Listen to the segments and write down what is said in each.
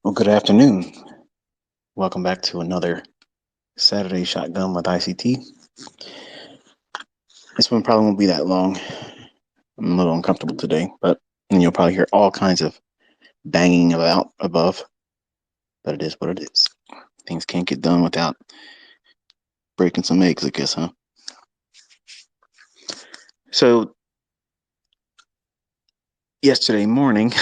Well, good afternoon. Welcome back to another Saturday Shotgun with ICT. This one probably won't be that long. I'm a little uncomfortable today, but you'll probably hear all kinds of banging about above, but it is what it is. Things can't get done without breaking some eggs, I guess, huh? So, yesterday morning,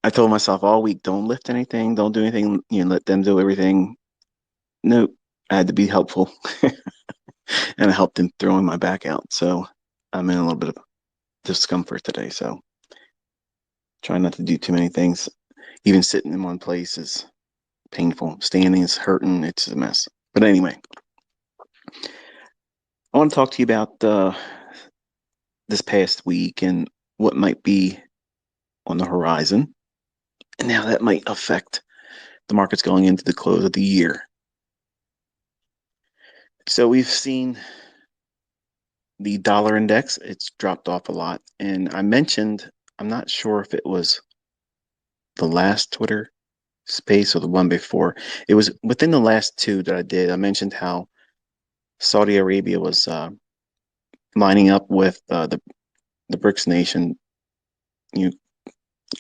I told myself all week, don't lift anything, don't do anything, let them do everything. Nope, I had to be helpful, and I helped them throwing my back out. So, I'm in a little bit of discomfort today, so try not to do too many things. Even sitting in one place is painful. Standing is hurting. It's a mess. But anyway, I want to talk to you about this past week and what might be on the horizon and how that might affect the markets going into the close of the year. So we've seen the dollar index, it's dropped off a lot. And I mentioned, I'm not sure if it was the last Twitter space or the one before. It was within the last two that I did. I mentioned how Saudi Arabia was lining up with the BRICS nation you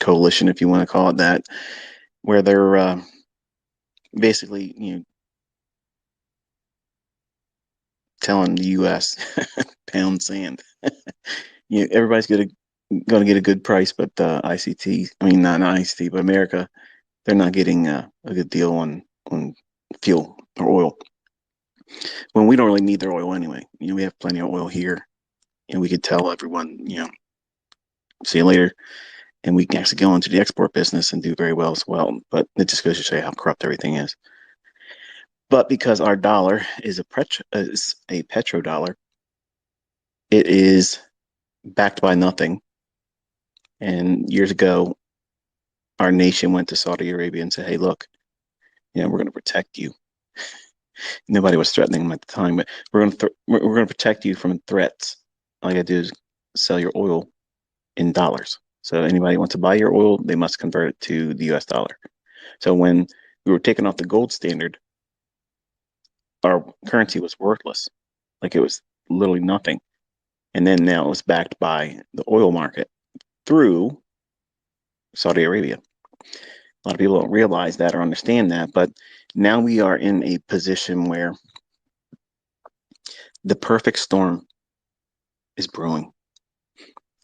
coalition, if you want to call it that, where they're basically telling the U.S. pound sand. Everybody's going to get a good price, but ICT, I mean not ICT, but America, they're not getting a good deal on fuel or oil. When we don't really need their oil anyway. We have plenty of oil here, and we could tell everyone, see you later, and we can actually go into the export business and do very well as well. But it just goes to show you how corrupt everything is. But because our dollar is a petrodollar, it is backed by nothing. And years ago, our nation went to Saudi Arabia and said, "Hey, look, we're going to protect you." Nobody was threatening them at the time, but we're going to protect you from threats. All you got to do is sell your oil in dollars. So anybody who wants to buy your oil, they must convert it to the U.S. dollar. So when we were taking off the gold standard, our currency was worthless. Like it was literally nothing. And then now it was backed by the oil market through Saudi Arabia. A lot of people don't realize that or understand that, but now we are in a position where the perfect storm is brewing.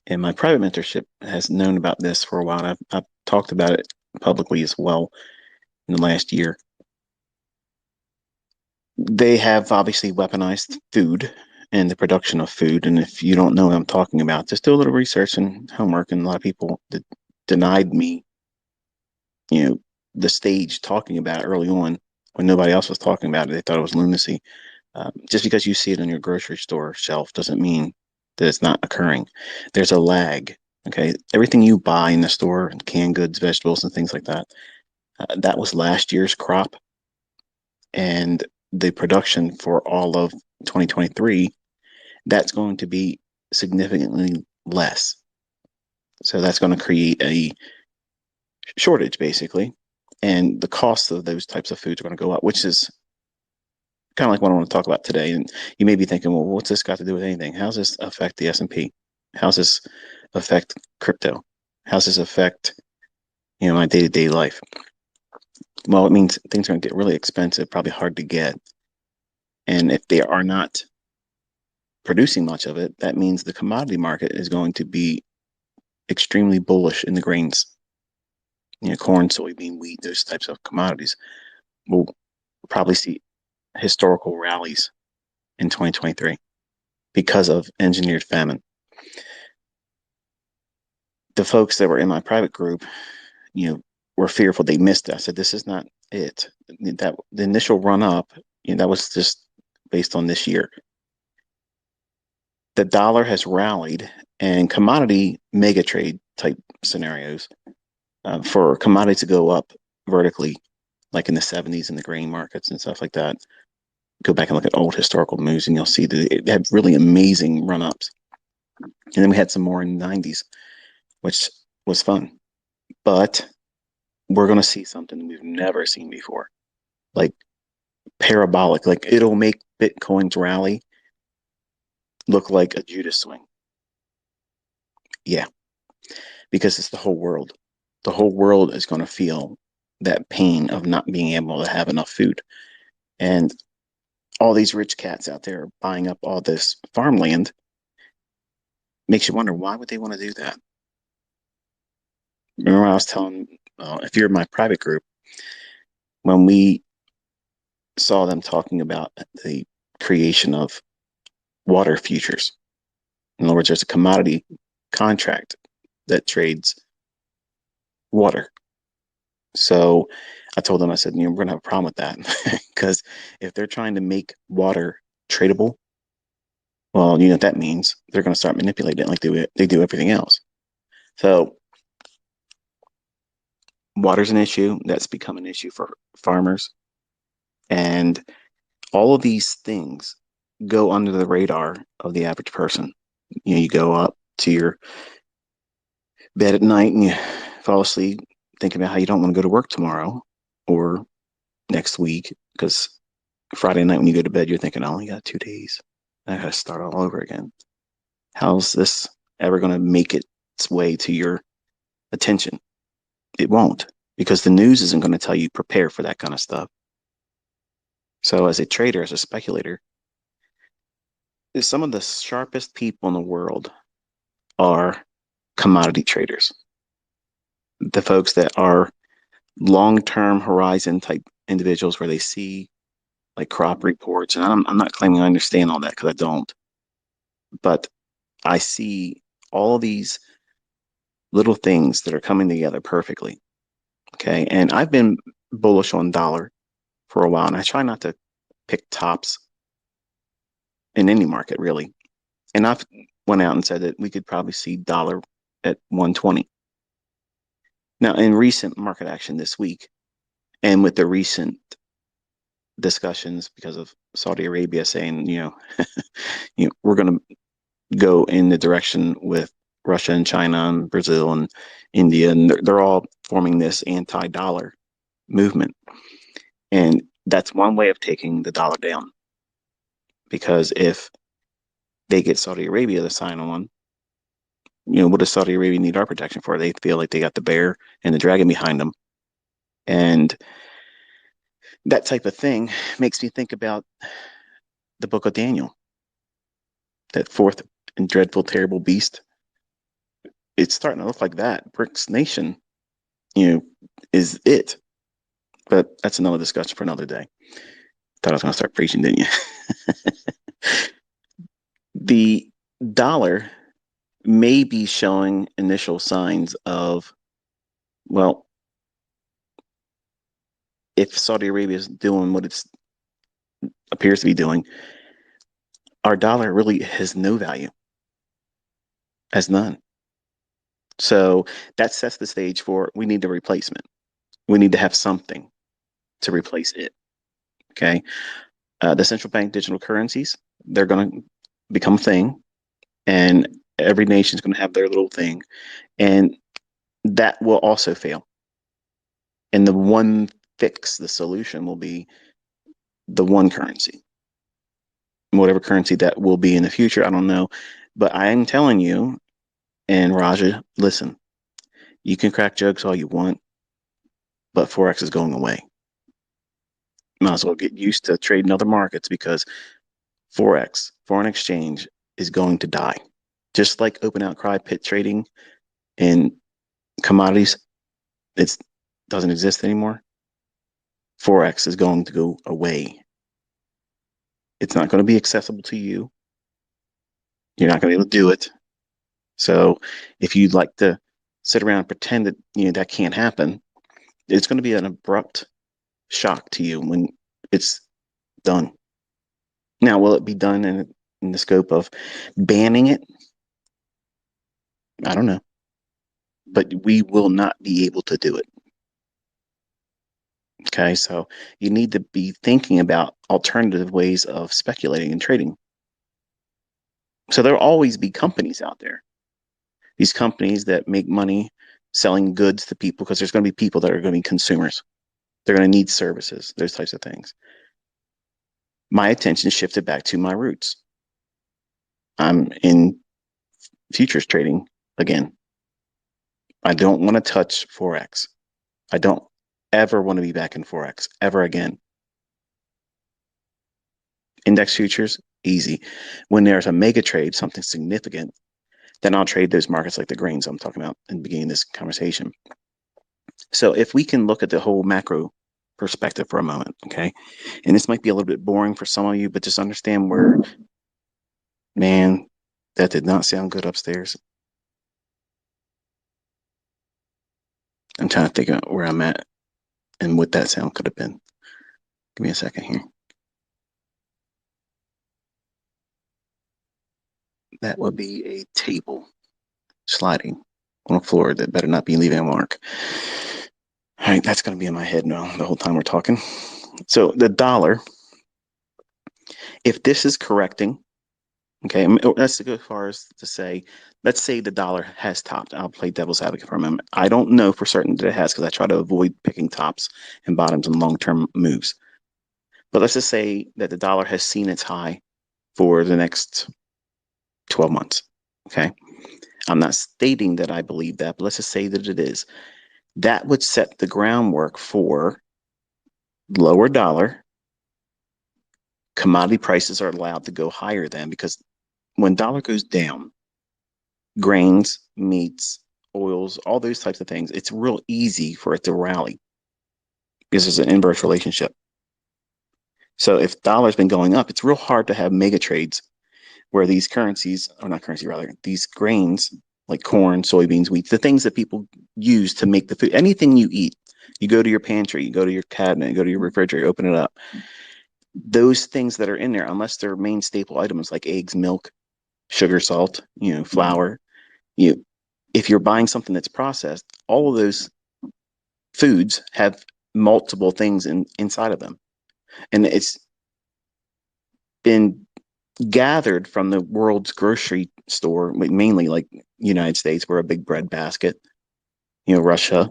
And my private mentorship has known about this for a while. I've talked about it publicly as well in the last year. They have obviously weaponized food and the production of food. And if you don't know what I'm talking about, just do a little research and homework. And a lot of people denied me, the stage talking about it early on when nobody else was talking about it. They thought it was lunacy. Just because you see it on your grocery store shelf doesn't mean that it's not occurring. There's a lag. Okay, everything you buy in the store, canned goods, vegetables, and things like that, that was last year's crop, and the production for all of 2023, that's going to be significantly less. So that's going to create a shortage, basically, and the cost of those types of foods are going to go up, which is kind of like what I want to talk about today. And you may be thinking, well, what's this got to do with anything? How's this affect the S&P? How's this affect crypto? How's this affect, my day-to-day life? Well, it means things are going to get really expensive, probably hard to get. And if they are not producing much of it, that means the commodity market is going to be extremely bullish in the grains. Corn, soybean, wheat, those types of commodities. We'll probably see historical rallies in 2023 because of engineered famine. The folks that were in my private group, were fearful. They missed it. I said, this is not it. That the initial run up, that was just based on this year. The dollar has rallied, and commodity mega trade type scenarios, for commodities to go up vertically, like in the 70s in the grain markets and stuff like that. Go back and look at old historical moves, and you'll see that it had really amazing run ups. And then we had some more in the 90s, which was fun. But we're going to see something we've never seen before, like parabolic. Like it'll make Bitcoin's rally look like a Judas swing. Yeah, because it's the whole world. The whole world is going to feel that pain of not being able to have enough food. And all these rich cats out there buying up all this farmland makes you wonder, why would they want to do that? Remember, I was telling, if you're in my private group, when we saw them talking about the creation of water futures. In other words, there's a commodity contract that trades water. So I told them, I said, we're going to have a problem with that because if they're trying to make water tradable, well, you know what that means. They're going to start manipulating it like they do everything else. So water's an issue that's become an issue for farmers. And all of these things go under the radar of the average person. You go up to your bed at night and you fall asleep thinking about how you don't want to go to work tomorrow or next week because Friday night when you go to bed, you're thinking, I only got 2 days. I got to start all over again. How's this ever going to make its way to your attention? It won't, because the news isn't going to tell you prepare for that kind of stuff. So as a trader, as a speculator, some of the sharpest people in the world are commodity traders. The folks that are long-term horizon type individuals where they see like crop reports. And I'm not claiming I understand all that because I don't. But I see all these little things that are coming together perfectly. Okay. And I've been bullish on dollar for a while, and I try not to pick tops in any market really. And I've went out and said that we could probably see dollar at 120. Now, in recent market action this week, and with the recent discussions because of Saudi Arabia saying, we're going to go in the direction with Russia and China and Brazil and India, and they're all forming this anti-dollar movement. And that's one way of taking the dollar down. Because if they get Saudi Arabia to sign on, what does Saudi Arabia need our protection for? They feel like they got the bear and the dragon behind them. And that type of thing makes me think about the book of Daniel, that fourth and dreadful, terrible beast. It's starting to look like that. BRICS nation, is it. But that's another discussion for another day. Thought I was going to start preaching, didn't you? The dollar may be showing initial signs of, well, if Saudi Arabia is doing what it appears to be doing, our dollar really has no value, has none. So that sets the stage for we need a replacement. We need to have something to replace it. Okay. The central bank digital currencies, they're going to become a thing, and every nation is going to have their little thing. And that will also fail. And the one fix, the solution will be the one currency. Whatever currency that will be in the future, I don't know. But I am telling you, and Raja, listen, you can crack jokes all you want, but Forex is going away. Might as well get used to trading other markets because Forex, foreign exchange, is going to die. Just like open outcry pit trading in commodities, it doesn't exist anymore. Forex is going to go away. It's not going to be accessible to you. You're not going to be able to do it. So if you'd like to sit around and pretend that that can't happen, it's going to be an abrupt shock to you when it's done. Now, will it be done in the scope of banning it? I don't know. But we will not be able to do it. Okay, so you need to be thinking about alternative ways of speculating and trading. So there'll always be companies out there. These companies that make money selling goods to people because there's going to be people that are going to be consumers. They're going to need services, those types of things. My attention shifted back to my roots. I'm in futures trading again. I don't want to touch Forex. I don't ever want to be back in Forex ever again. Index futures, easy. When there's a mega trade, something significant, then I'll trade those markets like the grains I'm talking about in the beginning of this conversation. So if we can look at the whole macro perspective for a moment, okay? And this might be a little bit boring for some of you, but just understand where, man, that did not sound good upstairs. I'm trying to think of where I'm at and what that sound could have been. Give me a second here. That would be a table sliding on a floor that better not be leaving a mark. All right, that's going to be in my head now the whole time we're talking. So the dollar, if this is correcting, okay, let's go as far as to say, let's say the dollar has topped. I'll play devil's advocate for a moment. I don't know for certain that it has because I try to avoid picking tops and bottoms and long-term moves. But let's just say that the dollar has seen its high for the next 12 months. Okay. I'm not stating that I believe that, but let's just say that it is. That would set the groundwork for lower dollar. Commodity prices are allowed to go higher then because when dollar goes down, grains, meats, oils, all those types of things, it's real easy for it to rally because there's an inverse relationship. So if dollar's been going up, it's real hard to have mega trades where these currencies, or not currency rather, these grains like corn, soybeans, wheat, the things that people use to make the food, anything you eat, you go to your pantry, you go to your cabinet, you go to your refrigerator, open it up. Those things that are in there, unless they're main staple items like eggs, milk, sugar, salt, flour, you if you're buying something that's processed, all of those foods have multiple things inside of them. And it's been gathered from the world's grocery store, mainly like United States, we're a big bread basket. Russia,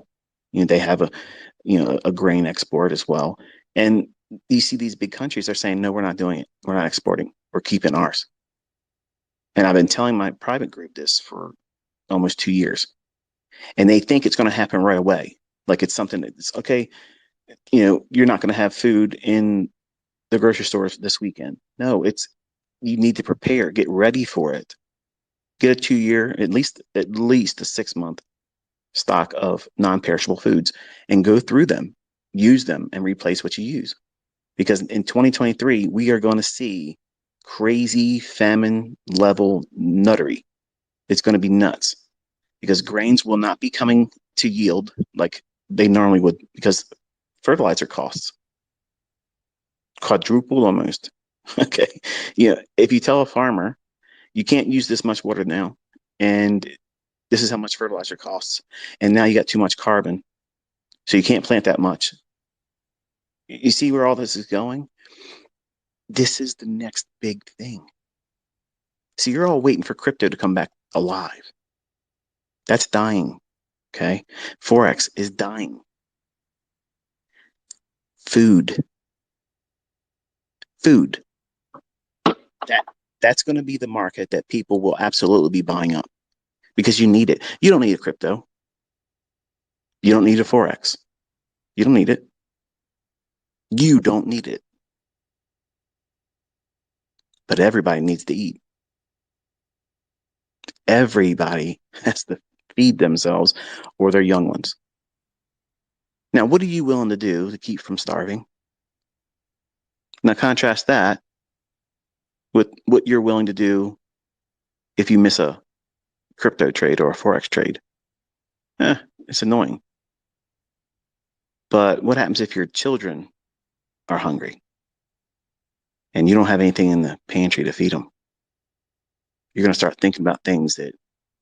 they have a grain export as well. And you see these big countries are saying, no, we're not doing it. We're not exporting. We're keeping ours. And I've been telling my private group this for almost 2 years. And they think it's going to happen right away. Like it's something that's okay. You're not going to have food in the grocery stores this weekend. No, you need to prepare, get ready for it. Get a 2 year, at least a 6 month stock of non-perishable foods and go through them, use them, and replace what you use. Because in 2023, we are going to see crazy famine level nuttery. It's going to be nuts because grains will not be coming to yield like they normally would because fertilizer costs quadruple almost. Okay. If you tell a farmer you can't use this much water now, and this is how much fertilizer costs, and now you got too much carbon, so you can't plant that much. You see where all this is going? This is the next big thing. So you're all waiting for crypto to come back alive. That's dying. Okay. Forex is dying. Food. Food. That's going to be the market that people will absolutely be buying up because you need it. You don't need a crypto. You don't need a Forex. You don't need it. You don't need it. But everybody needs to eat. Everybody has to feed themselves or their young ones. Now, what are you willing to do to keep from starving? Now, contrast that with what you're willing to do if you miss a crypto trade or a Forex trade. It's annoying. But what happens if your children are hungry and you don't have anything in the pantry to feed them? You're going to start thinking about things that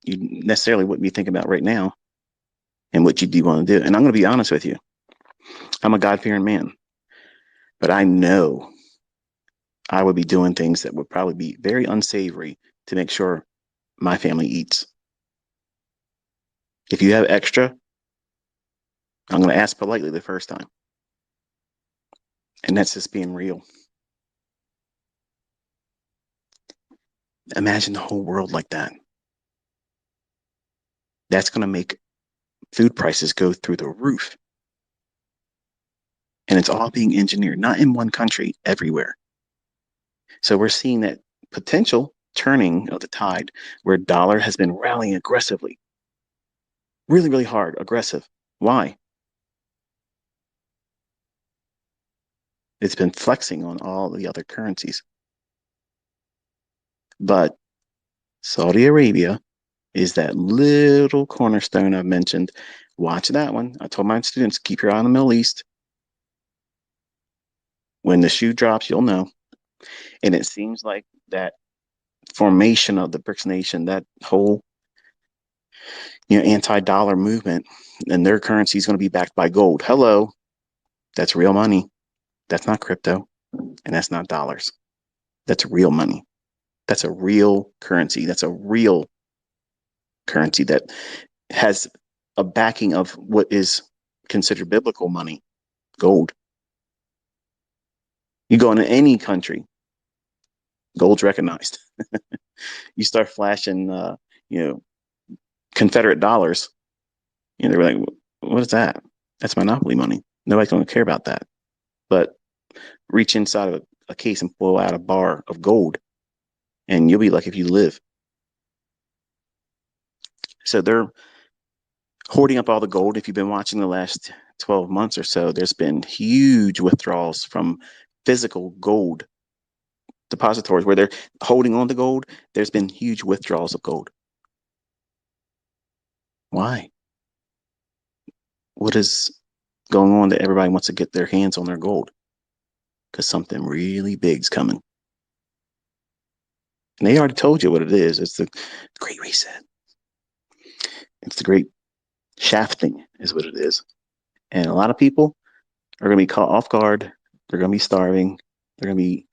you necessarily wouldn't be thinking about right now and what you do want to do. And I'm going to be honest with you. I'm a God-fearing man, but I know I would be doing things that would probably be very unsavory to make sure my family eats. If you have extra, I'm going to ask politely the first time. And that's just being real. Imagine the whole world like that. That's going to make food prices go through the roof. And it's all being engineered, not in one country, everywhere. So we're seeing that potential turning of the tide where dollar has been rallying aggressively, really, really hard, aggressive. Why? It's been flexing on all the other currencies. But Saudi Arabia is that little cornerstone I've mentioned. Watch that one. I told my students, keep your eye on the Middle East. When the shoe drops, you'll know. And it seems like that formation of the BRICS nation, that whole anti-dollar movement, and their currency is going to be backed by gold. Hello, that's real money. That's not crypto, and that's not dollars. That's real money. That's a real currency. That's a real currency that has a backing of what is considered biblical money, gold. You go into any country, gold's recognized. You start flashing, Confederate dollars, they're like, "What is that? That's monopoly money. Nobody's going to care about that." But reach inside of a case and pull out a bar of gold, and you'll be lucky if you live. So they're hoarding up all the gold. If you've been watching the last 12 months or so, there's been huge withdrawals from physical gold depositories where they're holding on to gold. There's been huge withdrawals of gold. Why? What is going on that everybody wants to get their hands on their gold? Because something really big's coming. And they already told you what it is. It's the Great Reset. It's the Great Shafting is what it is. And a lot of people are going to be caught off guard. They're going to be starving. They're going to be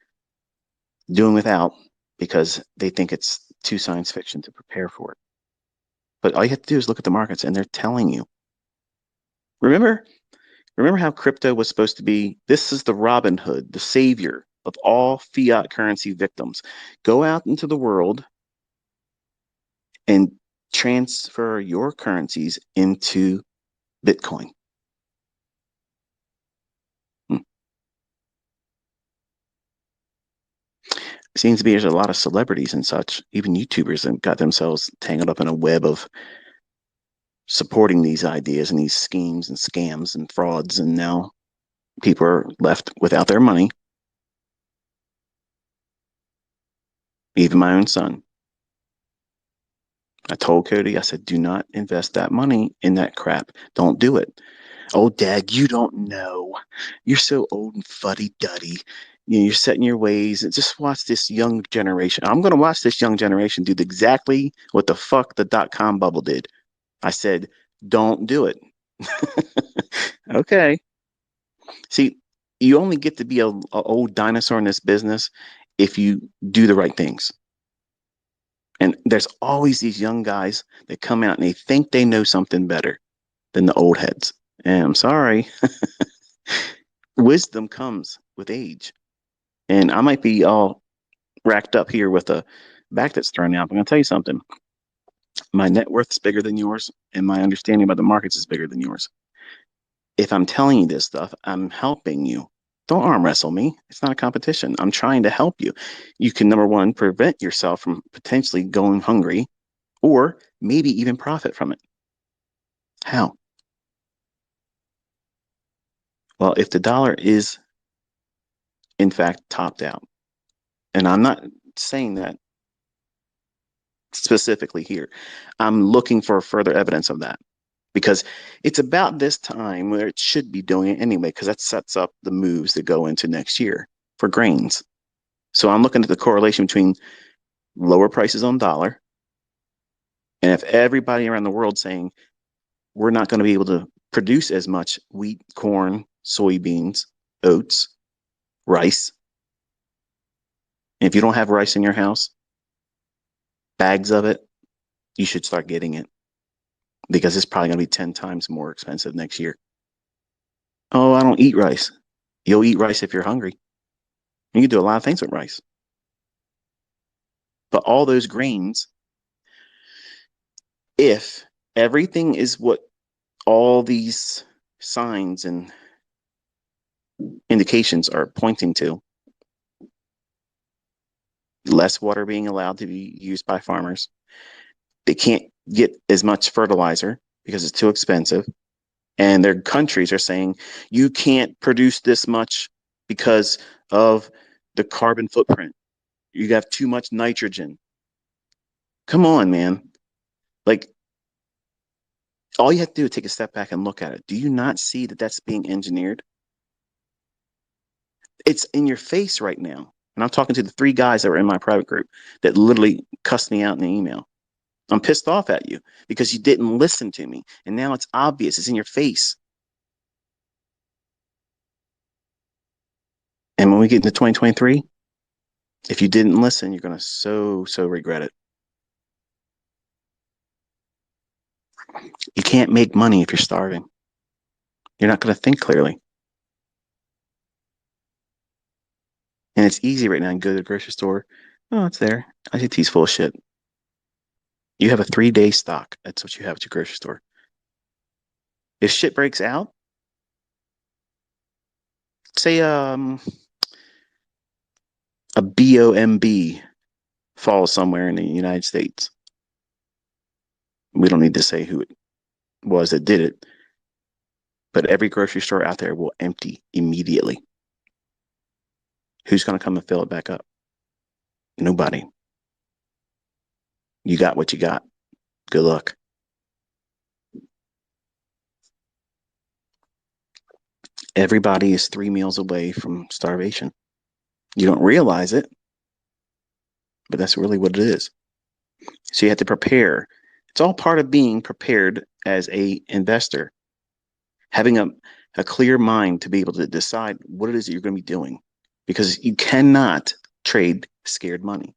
doing without because they think it's too science fiction to prepare for it. But all you have to do is look at the markets, and they're telling you. Remember how crypto was supposed to be? This is the Robin Hood, the savior of all fiat currency victims. Go out into the world and transfer your currencies into Bitcoin. Seems to be there's a lot of celebrities and such, even YouTubers, that got themselves tangled up in a web of supporting these ideas and these schemes and scams and frauds, and now people are left without their money. Even my own son. I told Cody, I said, do not invest that money in that crap. Don't do it. Oh, Dad, you don't know. You're so old and fuddy-duddy. You're set in your ways. And just watch this young generation. I'm going to watch this young generation do exactly what the fuck the dot-com bubble did. I said, don't do it. Okay. See, you only get to be a old dinosaur in this business if you do the right things. And there's always these young guys that come out and they think they know something better than the old heads. And I'm sorry, wisdom comes with age. And I might be all racked up here with a back that's thrown out. But I'm going to tell you something. My net worth is bigger than yours, and my understanding about the markets is bigger than yours. If I'm telling you this stuff, I'm helping you. Don't arm wrestle me. It's not a competition. I'm trying to help you. You can, number one, prevent yourself from potentially going hungry or maybe even profit from it. How? Well, if the dollar is, in fact, topped out, and I'm not saying that specifically here, I'm looking for further evidence of that because it's about this time where it should be doing it anyway, because that sets up the moves that go into next year for grains. So I'm looking at the correlation between lower prices on dollar, and if everybody around the world saying we're not going to be able to produce as much wheat, corn, soybeans, oats, rice. And if you don't have rice in your house, bags of it, you should start getting it. because it's probably going to be 10 times more expensive next year. Oh, I don't eat rice. You'll eat rice if you're hungry. You can do a lot of things with rice. But all those grains, if everything is what all these signs and indications are pointing to, less water being allowed to be used by farmers, they can't get as much fertilizer because it's too expensive. And their countries are saying, you can't produce this much because of the carbon footprint. You have too much nitrogen. Come on, man. Like, all you have to do is take a step back and look at it. Do you not see that that's being engineered? It's in your face right now. And I'm talking to the three guys that were in my private group that literally cussed me out in the email. I'm pissed off at you because you didn't listen to me. And now it's obvious. It's in your face. And when we get into 2023, if you didn't listen, you're going to so regret it. You can't make money if you're starving. You're not going to think clearly. And it's easy right now to go to the grocery store. Oh, it's there. ICT's full of shit. You have a 3-day stock. That's what you have at your grocery store. If shit breaks out, say a BOMB falls somewhere in the United States. We don't need to say who it was that did it, but every grocery store out there will empty immediately. Who's going to come and fill it back up? Nobody. You got what you got. Good luck. Everybody is 3 meals away from starvation. You don't realize it, but that's really what it is. So you have to prepare. It's all part of being prepared as a investor, having a clear mind to be able to decide what it is that you're going to be doing, because you cannot trade scared money.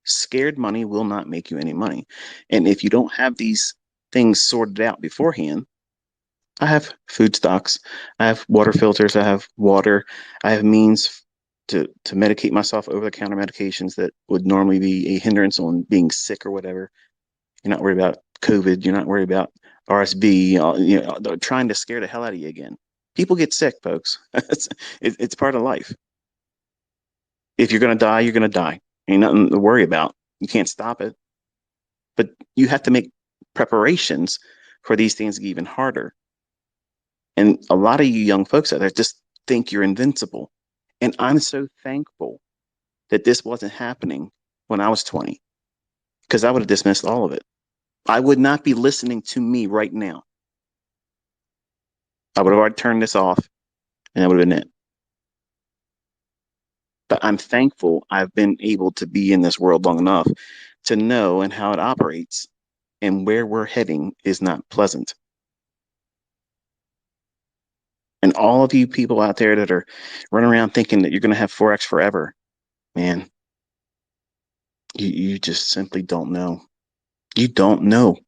Scared money will not make you any money. And if you don't have these things sorted out beforehand, I have food stocks, I have water filters, I have water, I have means to medicate myself, over the counter medications that would normally be a hindrance on being sick or whatever. You're not worried about COVID. You're not worried about RSV. They're trying to scare the hell out of you again. People get sick, folks. It's part of life. If you're going to die, you're going to die. Ain't nothing to worry about. You can't stop it. But you have to make preparations for these things to get even harder. And a lot of you young folks out there just think you're invincible. And I'm so thankful that this wasn't happening when I was 20, because I would have dismissed all of it. I would not be listening to me right now. I would have already turned this off, and that would have been it. But I'm thankful I've been able to be in this world long enough to know and how it operates, and where we're heading is not pleasant. And all of you people out there that are running around thinking that you're going to have Forex forever, man, you just simply don't know. You don't know.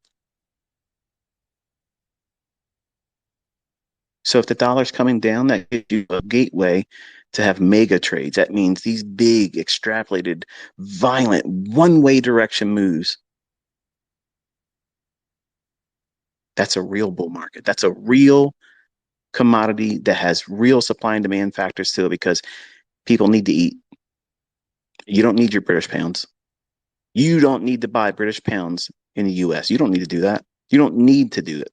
So if the dollar's coming down, that gives you a gateway to have mega trades. That means these big, extrapolated, violent, one-way direction moves. That's a real bull market. That's a real commodity that has real supply and demand factors to it, because people need to eat. You don't need your British pounds. You don't need to buy British pounds in the US. You don't need to do that. You don't need to do it.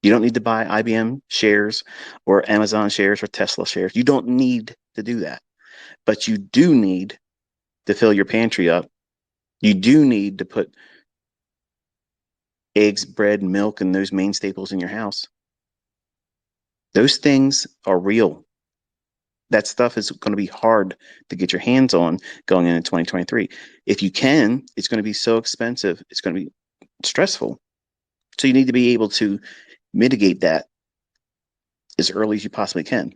You don't need to buy IBM shares or Amazon shares or Tesla shares. You don't need to do that. But you do need to fill your pantry up. You do need to put eggs, bread, milk, and those main staples in your house. Those things are real. That stuff is going to be hard to get your hands on going into 2023. If you can, it's going to be so expensive. It's going to be stressful. So you need to be able to mitigate that as early as you possibly can.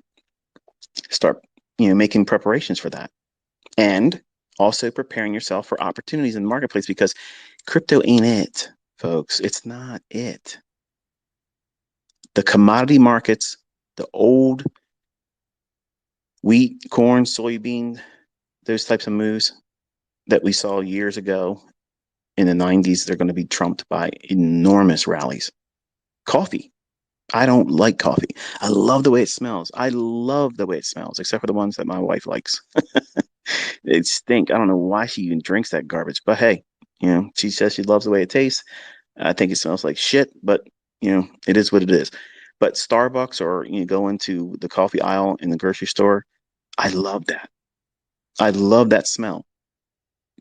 Start, making preparations for that. And also preparing yourself for opportunities in the marketplace, because crypto ain't it. folks. It's not it. The commodity markets, the old wheat, corn, soybean, those types of moves that we saw years ago in the 90s, they're going to be trumped by enormous rallies. Coffee. I don't like coffee. I love the way it smells. I love the way it smells, except for the ones that my wife likes. They stink. I don't know why she even drinks that garbage, but hey, she says she loves the way it tastes. I think it smells like shit, but it is what it is. But Starbucks or go into the coffee aisle in the grocery store, I love that. I love that smell.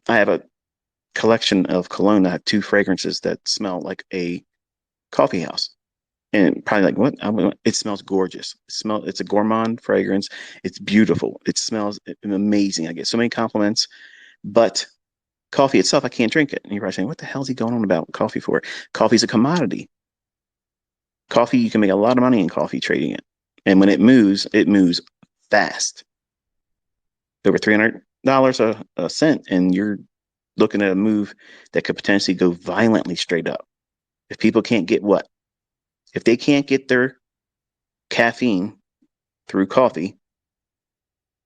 I have a collection of cologne that have two fragrances that smell like a coffee house. And probably like, what? It smells gorgeous. It's a gourmand fragrance. It's beautiful. It smells amazing. I get so many compliments, but coffee itself, I can't drink it. And you're probably saying, what the hell is he going on about coffee for? Coffee's a commodity. Coffee, you can make a lot of money in coffee trading it. And when it moves fast. Over $300 a cent, and you're looking at a move that could potentially go violently straight up. If people can't get what? If they can't get their caffeine through coffee,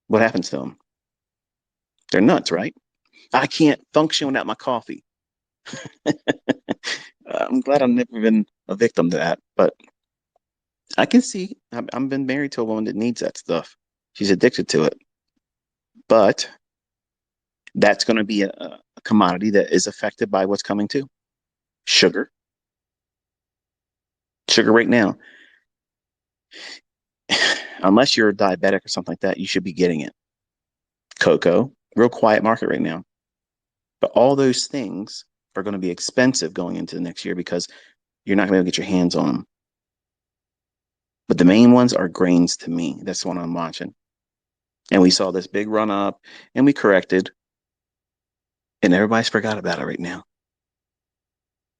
what happens to them? They're nuts, right? I can't function without my coffee. I'm glad I've never been a victim to that, but I can see I've been married to a woman that needs that stuff. She's addicted to it, but that's going to be a commodity that is affected by what's coming too. Sugar, sugar right now, unless you're a diabetic or something like that, you should be getting it. Cocoa, real quiet market right now. But all those things are going to be expensive going into the next year because you're not going to be able to get your hands on them. But the main ones are grains to me. That's the one I'm watching. And we saw this big run up and we corrected, and everybody's forgot about it right now.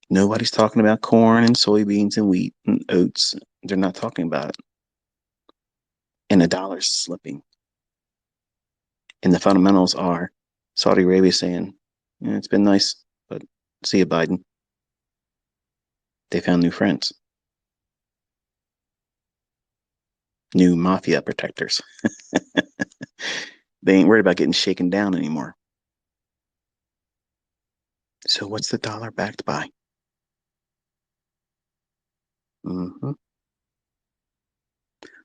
Nobody's talking about corn and soybeans and wheat and oats. They're not talking about it. And the dollar's slipping. And the fundamentals are Saudi Arabia saying, yeah, it's been nice, but see you, Biden. They found new friends, new mafia protectors. They ain't worried about getting shaken down anymore. So what's the dollar backed by? Mm-hmm.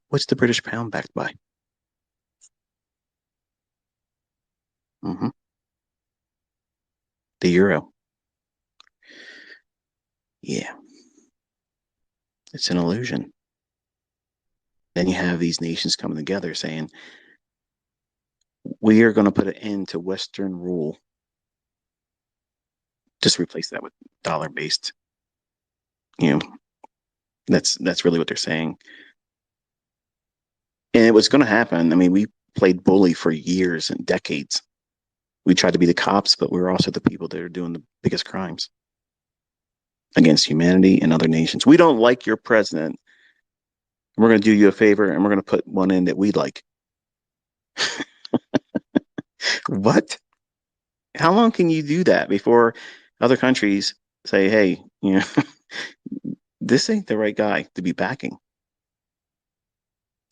What's the British pound backed by? Mm-hmm. The euro. Yeah, it's an illusion. Then you have these nations coming together saying, we are going to put an end to Western rule. Just replace that with dollar based. You know, that's really what they're saying. And it was going to happen. I mean, we played bully for years and decades. We tried to be the cops, but we were also the people that are doing the biggest crimes against humanity and other nations. We don't like your president. We're going to do you a favor and we're going to put one in that we like. What? How long can you do that before other countries say, hey, this ain't the right guy to be backing?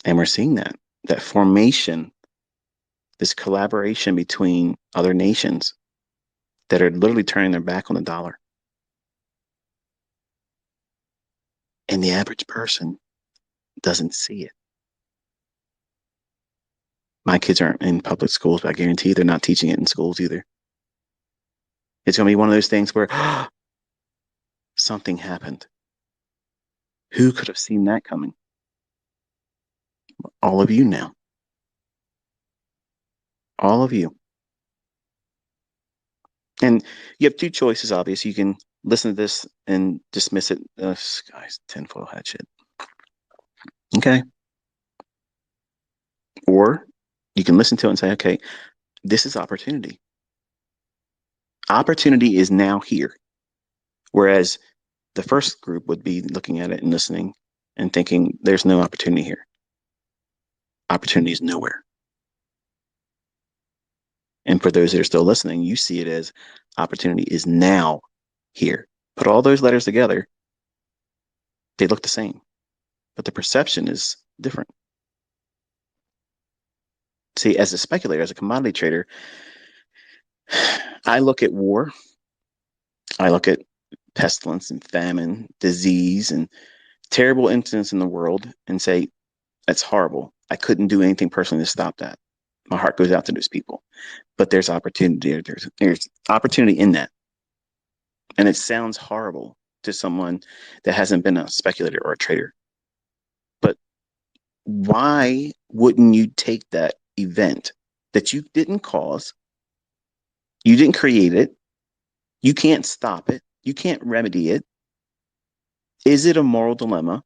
And we're seeing that formation, this collaboration between other nations that are literally turning their back on the dollar. And the average person doesn't see it. My kids aren't in public schools, but I guarantee they're not teaching it in schools either. It's going to be one of those things where something happened. Who could have seen that coming? All of you now. All of you. And you have two choices, obviously. You can listen to this and dismiss it. Guys, tinfoil hat shit. Okay. Or you can listen to it and say, okay, this is opportunity. Opportunity is now here. Whereas the first group would be looking at it and listening and thinking, there's no opportunity here. Opportunity is nowhere. And for those that are still listening, you see it as opportunity is now here. Put all those letters together, they look the same, but the perception is different. See, as a speculator, as a commodity trader, I look at war, I look at pestilence and famine, disease, and terrible incidents in the world and say, that's horrible. I couldn't do anything personally to stop that. My heart goes out to those people. But there's opportunity. There's opportunity in that. And it sounds horrible to someone that hasn't been a speculator or a trader. But why wouldn't you take that event that you didn't cause, you didn't create it, you can't stop it, you can't remedy it? Is it a moral dilemma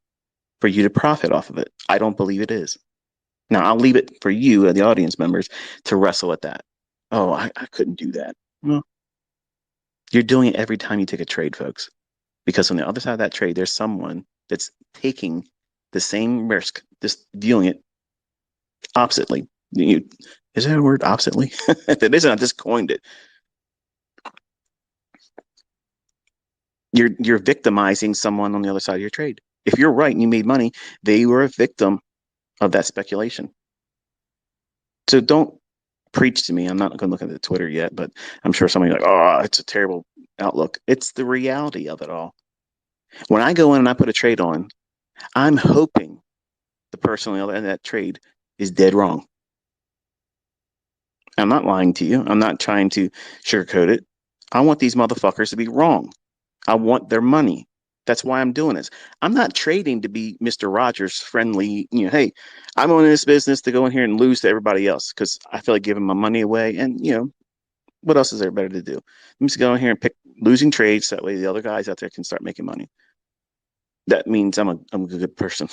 for you to profit off of it? I don't believe it is. Now, I'll leave it for you, the audience members, to wrestle with that. Oh, I couldn't do that. Well, you're doing it every time you take a trade, folks. Because on the other side of that trade, there's someone that's taking the same risk, just viewing it oppositely. Is that a word, oppositely? If it isn't, I just coined it. You're victimizing someone on the other side of your trade. If you're right and you made money, they were a victim of that speculation. So don't preach to me. I'm not going to look at the Twitter yet, but I'm sure somebody like, oh, it's a terrible outlook. It's the reality of it all. When I go in and I put a trade on, I'm hoping the person on the other end of that trade is dead wrong. I'm not lying to you. I'm not trying to sugarcoat it. I want these motherfuckers to be wrong. I want their money. That's why I'm doing this. I'm not trading to be Mr. Rogers friendly. Hey, I'm on this business to go in here and lose to everybody else because I feel like giving my money away. And, what else is there better to do? Let me just go in here and pick losing trades. That way the other guys out there can start making money. That means I'm a good person.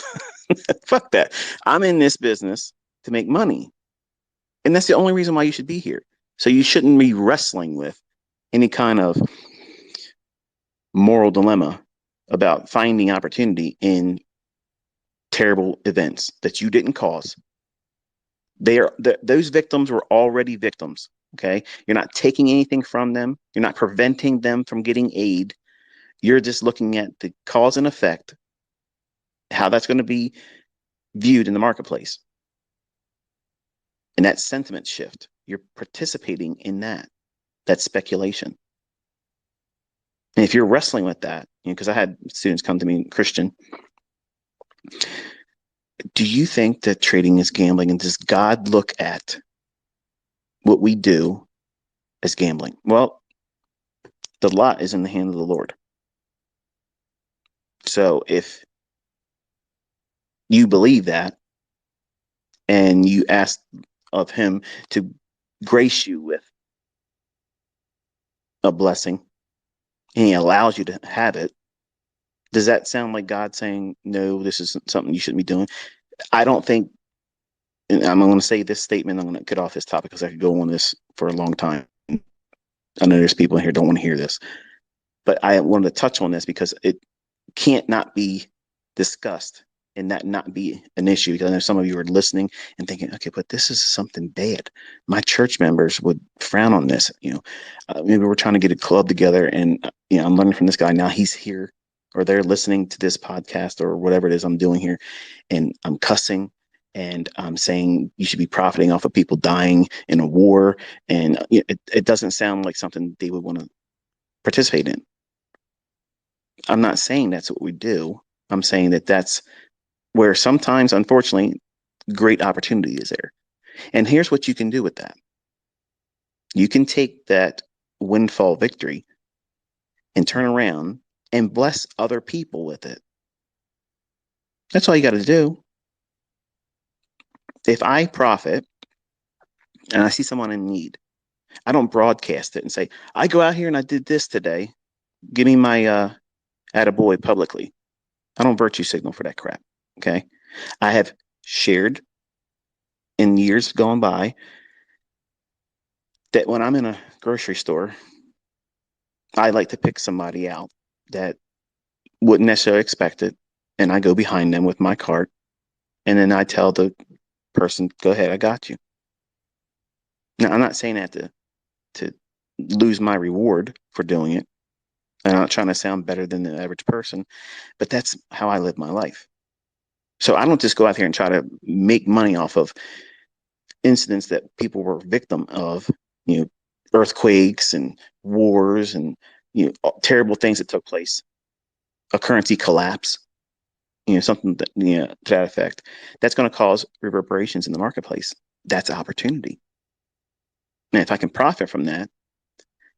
Fuck that. I'm in this business to make money. And that's the only reason why you should be here. So you shouldn't be wrestling with any kind of moral dilemma about finding opportunity in terrible events that you didn't cause. Those victims were already victims. Okay. You're not taking anything from them. You're not preventing them from getting aid. You're just looking at the cause and effect, how that's going to be viewed in the marketplace. And that sentiment shift, you're participating in that speculation. And if you're wrestling with that, because I had students come to me, Christian, do you think that trading is gambling? And does God look at what we do as gambling? Well, the lot is in the hand of the Lord. So if you believe that and you ask of him to grace you with a blessing and he allows you to have it, does that sound like God saying, no, this is something you shouldn't be doing? I don't think, and I'm going to say this statement, I'm going to get off this topic because I could go on this for a long time. I know there's people in here who don't want to hear this, but I wanted to touch on this because it can't not be discussed and that not be an issue, because I know some of you are listening and thinking, okay, but this is something bad. My church members would frown on this. Maybe we're trying to get a club together and, I'm learning from this guy. Now he's here or they're listening to this podcast or whatever it is I'm doing here. And I'm cussing and I'm saying you should be profiting off of people dying in a war. And it doesn't sound like something they would want to participate in. I'm not saying that's what we do. I'm saying that that's where sometimes, unfortunately, great opportunity is there. And here's what you can do with that. You can take that windfall victory and turn around and bless other people with it. That's all you got to do. If I profit and I see someone in need, I don't broadcast it and say, I go out here and I did this today. Give me my attaboy publicly. I don't virtue signal for that crap. Okay. I have shared in years gone by that when I'm in a grocery store, I like to pick somebody out that wouldn't necessarily expect it. And I go behind them with my cart. And then I tell the person, go ahead, I got you. Now, I'm not saying that to lose my reward for doing it. I'm not trying to sound better than the average person, but that's how I live my life. So I don't just go out here and try to make money off of incidents that people were victim of, you know, earthquakes and wars and, terrible things that took place, a currency collapse, something that, to that effect. That's going to cause reverberations in the marketplace. That's opportunity. And if I can profit from that,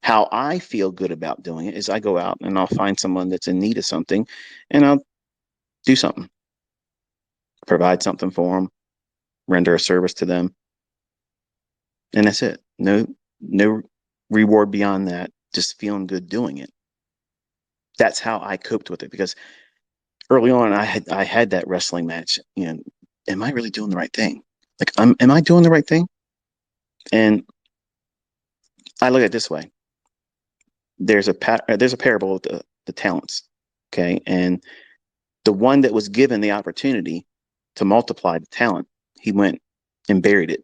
how I feel good about doing it is I go out and I'll find someone that's in need of something and I'll do something, provide something for them, render a service to them. And that's it. No reward beyond that, just feeling good doing it. That's how I coped with it because early on I had that wrestling match. Am I really doing the right thing? Like, am I doing the right thing? And I look at it this way. There's a parable of the talents. Okay. And the one that was given the opportunity to multiply the talent, he went and buried it.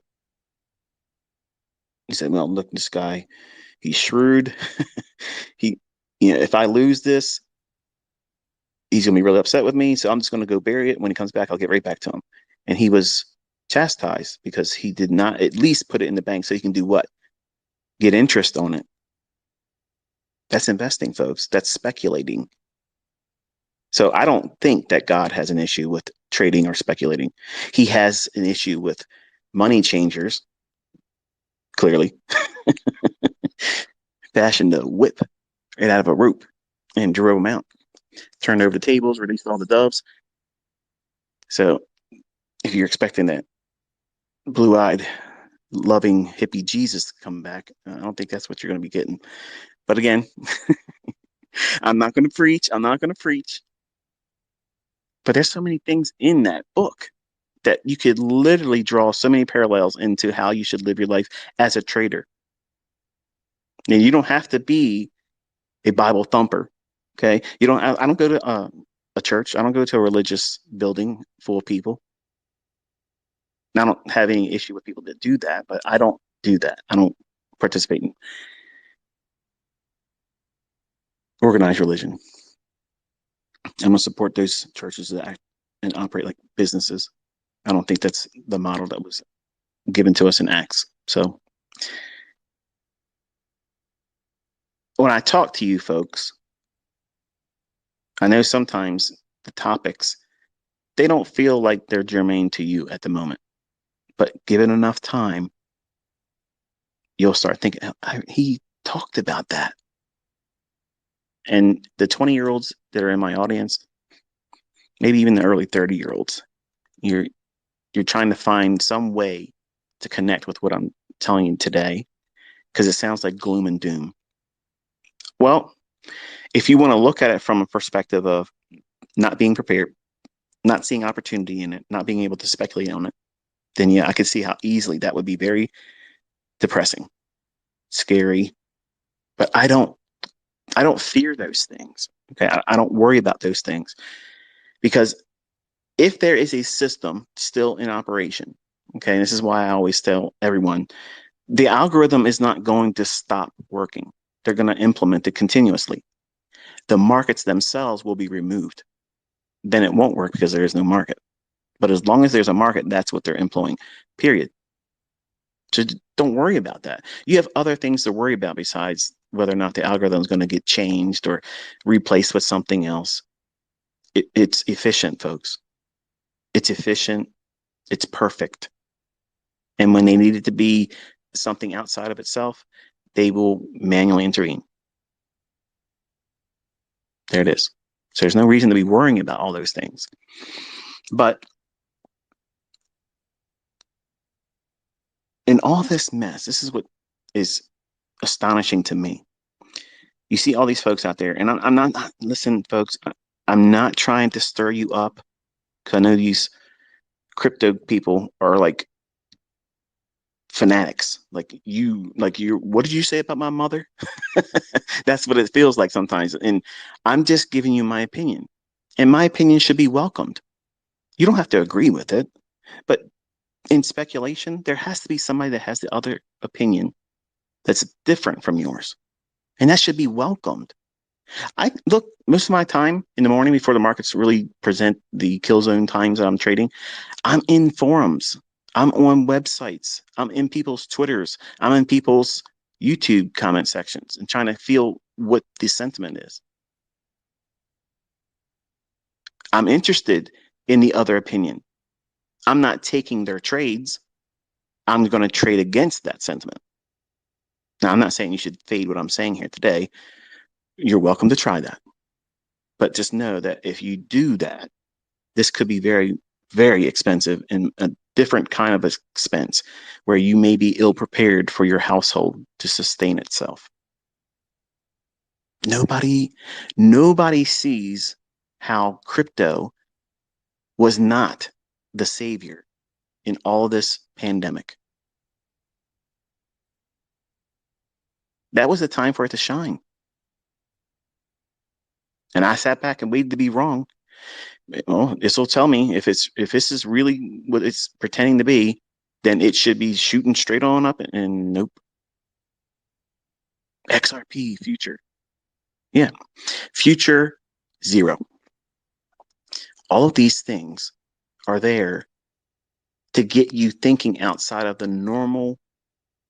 He said, well, look, this guy, he's shrewd. he, if I lose this, he's gonna be really upset with me. So I'm just gonna go bury it. When he comes back, I'll get right back to him. And he was chastised because he did not at least put it in the bank so he can do what? Get interest on it. That's investing, folks. That's speculating. So I don't think that God has an issue with trading or speculating. He has an issue with money changers, clearly, fashioned a whip right out of a rope and drove them out, turned over the tables, released all the doves. So if you're expecting that blue-eyed, loving hippie Jesus to come back, I don't think that's what you're going to be getting. But again, I'm not going to preach. I'm not going to preach. But there's so many things in that book that you could literally draw so many parallels into how you should live your life as a trader. And you don't have to be a Bible thumper. Okay. You don't, I don't go to a church. I don't go to a religious building full of people. And I don't have any issue with people that do that, but I don't do that. I don't participate in organized religion. I'm going to support those churches that act and operate like businesses. I don't think that's the model that was given to us in Acts. So when I talk to you folks, I know sometimes the topics, they don't feel like they're germane to you at the moment, but given enough time, you'll start thinking, he talked about that. And the 20-year-olds that are in my audience, maybe even the early 30-year-olds, you're trying to find some way to connect with what I'm telling you today because it sounds like gloom and doom. Well, if you want to look at it from a perspective of not being prepared, not seeing opportunity in it, not being able to speculate on it, then yeah, I could see how easily that would be very depressing, scary. But I don't fear those things. Okay. I don't worry about those things because if there is a system still in operation, okay, and this is why I always tell everyone the algorithm is not going to stop working. They're going to implement it continuously. The markets themselves will be removed. Then it won't work because there is no market. But as long as there's a market, that's what they're employing, period. So don't worry about that. You have other things to worry about besides whether or not the algorithm is going to get changed or replaced with something else. It's efficient, folks. It's efficient. It's perfect. And when they need it to be something outside of itself, they will manually intervene. There it is. So there's no reason to be worrying about all those things. But in all this mess, this is what is astonishing to me. You see all these folks out there, and I'm not, listen, folks, I'm not trying to stir you up because I know these crypto people are like fanatics. What did you say about my mother? That's what it feels like sometimes. And I'm just giving you my opinion. And my opinion should be welcomed. You don't have to agree with it. But in speculation, there has to be somebody that has the other opinion that's different from yours. And that should be welcomed. I look most of my time in the morning before the markets really present the kill zone times that I'm trading. I'm in forums. I'm on websites. I'm in people's Twitters. I'm in people's YouTube comment sections and trying to feel what the sentiment is. I'm interested in the other opinion. I'm not taking their trades. I'm going to trade against that sentiment. Now, I'm not saying you should fade what I'm saying here today. You're welcome to try that. But just know that if you do that, this could be very, very expensive and a different kind of expense where you may be ill prepared for your household to sustain itself. Nobody, nobody sees how crypto was not the savior in all this pandemic. That was the time for it to shine. And I sat back and waited to be wrong. Well, this will tell me if this is really what it's pretending to be, then it should be shooting straight on up. And nope. XRP future. Yeah. Future zero. All of these things are there to get you thinking outside of the normal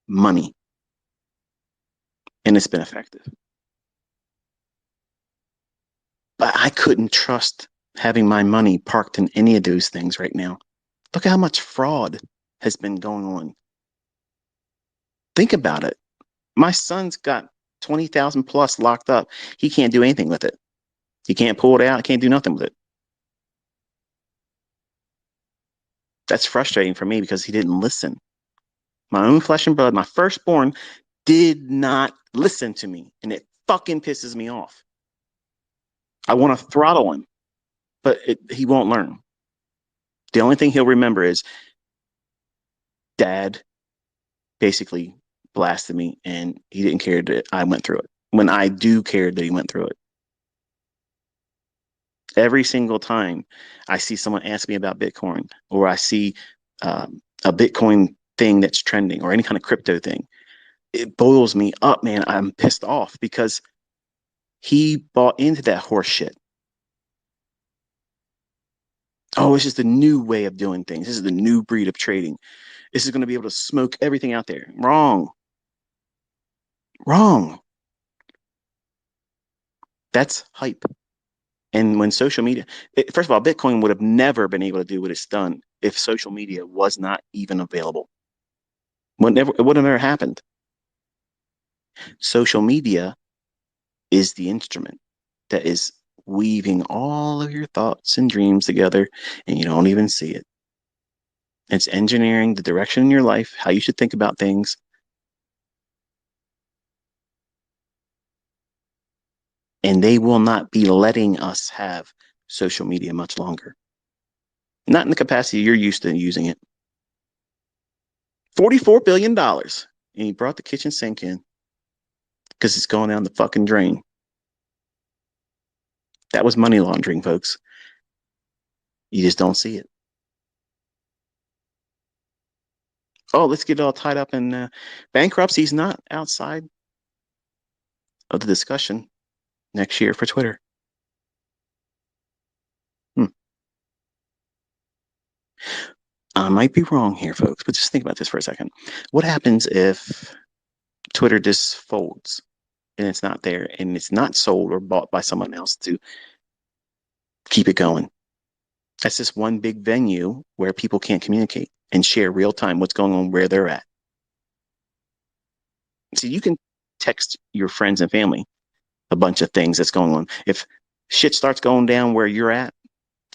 money. And it's been effective. But I couldn't trust having my money parked in any of those things right now. Look at how much fraud has been going on. Think about it. My son's got 20,000 plus locked up. He can't do anything with it. He can't pull it out. He can't do nothing with it. That's frustrating for me because he didn't listen. My own flesh and blood, my firstborn, did not listen to me. And it fucking pisses me off. I want to throttle him, but he won't learn. The only thing he'll remember is dad basically blasted me and he didn't care that I went through it. When I do care that he went through it. Every single time I see someone ask me about Bitcoin or I see a Bitcoin thing that's trending or any kind of crypto thing, it boils me up, man. I'm pissed off because he bought into that horse shit. Oh, it's just a new way of doing things. This is the new breed of trading. This is going to be able to smoke everything out there. Wrong. Wrong. That's hype. And when social media, first of all, Bitcoin would have never been able to do what it's done if social media was not even available. It would have never happened. Social media is the instrument that is weaving all of your thoughts and dreams together, and you don't even see it. It's engineering the direction in your life, how you should think about things. And they will not be letting us have social media much longer. Not in the capacity you're used to using it. $44 billion. And he brought the kitchen sink in because it's going down the fucking drain. That was money laundering, folks. You just don't see it. Oh, let's get all tied up in bankruptcy's not outside of the discussion next year for Twitter. Hmm. I might be wrong here, folks, but just think about this for a second. What happens if Twitter just folds and it's not there and it's not sold or bought by someone else to keep it going? That's just one big venue where people can't communicate and share real time what's going on where they're at. See, you can text your friends and family a bunch of things that's going on. If shit starts going down where you're at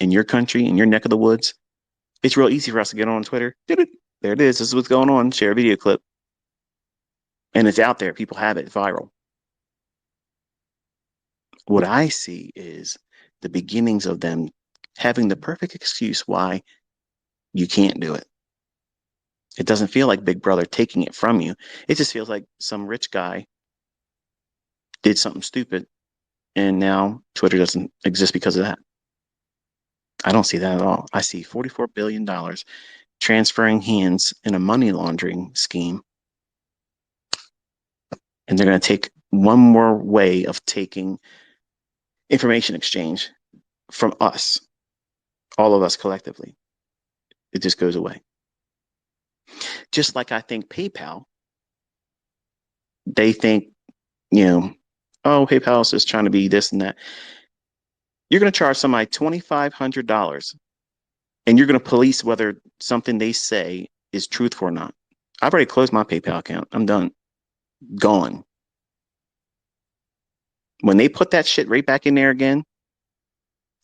in your country, in your neck of the woods, it's real easy for us to get on Twitter. There it is. This is what's going on. Share a video clip. And it's out there. People have it viral. What I see is the beginnings of them having the perfect excuse why you can't do it. It doesn't feel like Big Brother taking it from you. It just feels like some rich guy did something stupid and now Twitter doesn't exist because of that. I don't see that at all. I see $44 billion transferring hands in a money laundering scheme. And they're going to take one more way of taking information exchange from us, all of us collectively. It just goes away. Just like I think PayPal, they think, you know, oh, PayPal is just trying to be this and that. You're going to charge somebody $2,500 and you're going to police whether something they say is truthful or not. I've already closed my PayPal account. I'm done. Gone. When they put that shit right back in there again,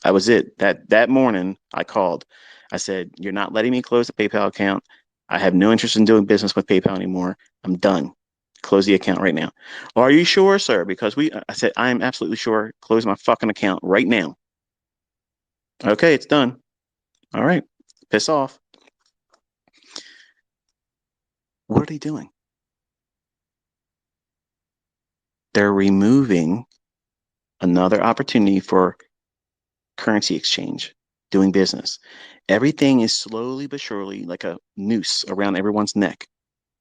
that was it. That morning I called. I said, "You're not letting me close the PayPal account. I have no interest in doing business with PayPal anymore. I'm done. Close the account right now." "Are you sure, sir?" Because I said, "I am absolutely sure. Close my fucking account right now." "Okay, it's done." "All right. Piss off." What are they doing? They're removing another opportunity for currency exchange, doing business. Everything is slowly but surely like a noose around everyone's neck.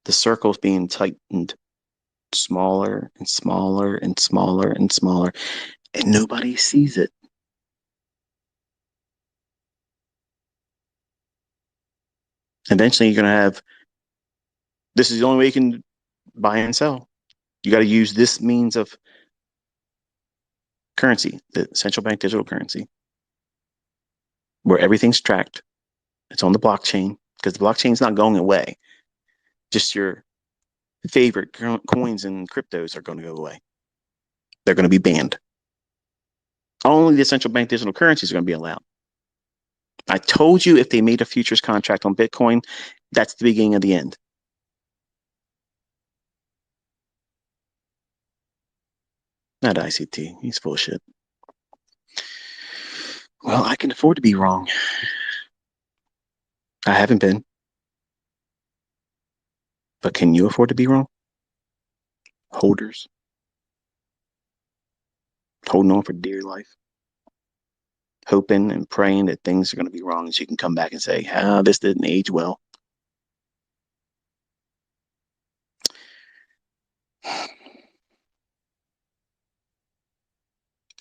The circle's being tightened smaller and smaller and smaller and smaller, and nobody sees it. Eventually, you're going to have this is the only way you can buy and sell. You got to use this means of currency, the central bank digital currency, where everything's tracked. It's on the blockchain because the blockchain's not going away. Just your favorite coins and cryptos are going to go away. They're going to be banned. Only the central bank digital currencies are going to be allowed. I told you if they made a futures contract on Bitcoin, that's the beginning of the end. Not ICT. He's full of shit. Well, I can afford to be wrong. I haven't been. But can you afford to be wrong? Holders, holding on for dear life, hoping and praying that things are going to be wrong so you can come back and say, ah, this didn't age well.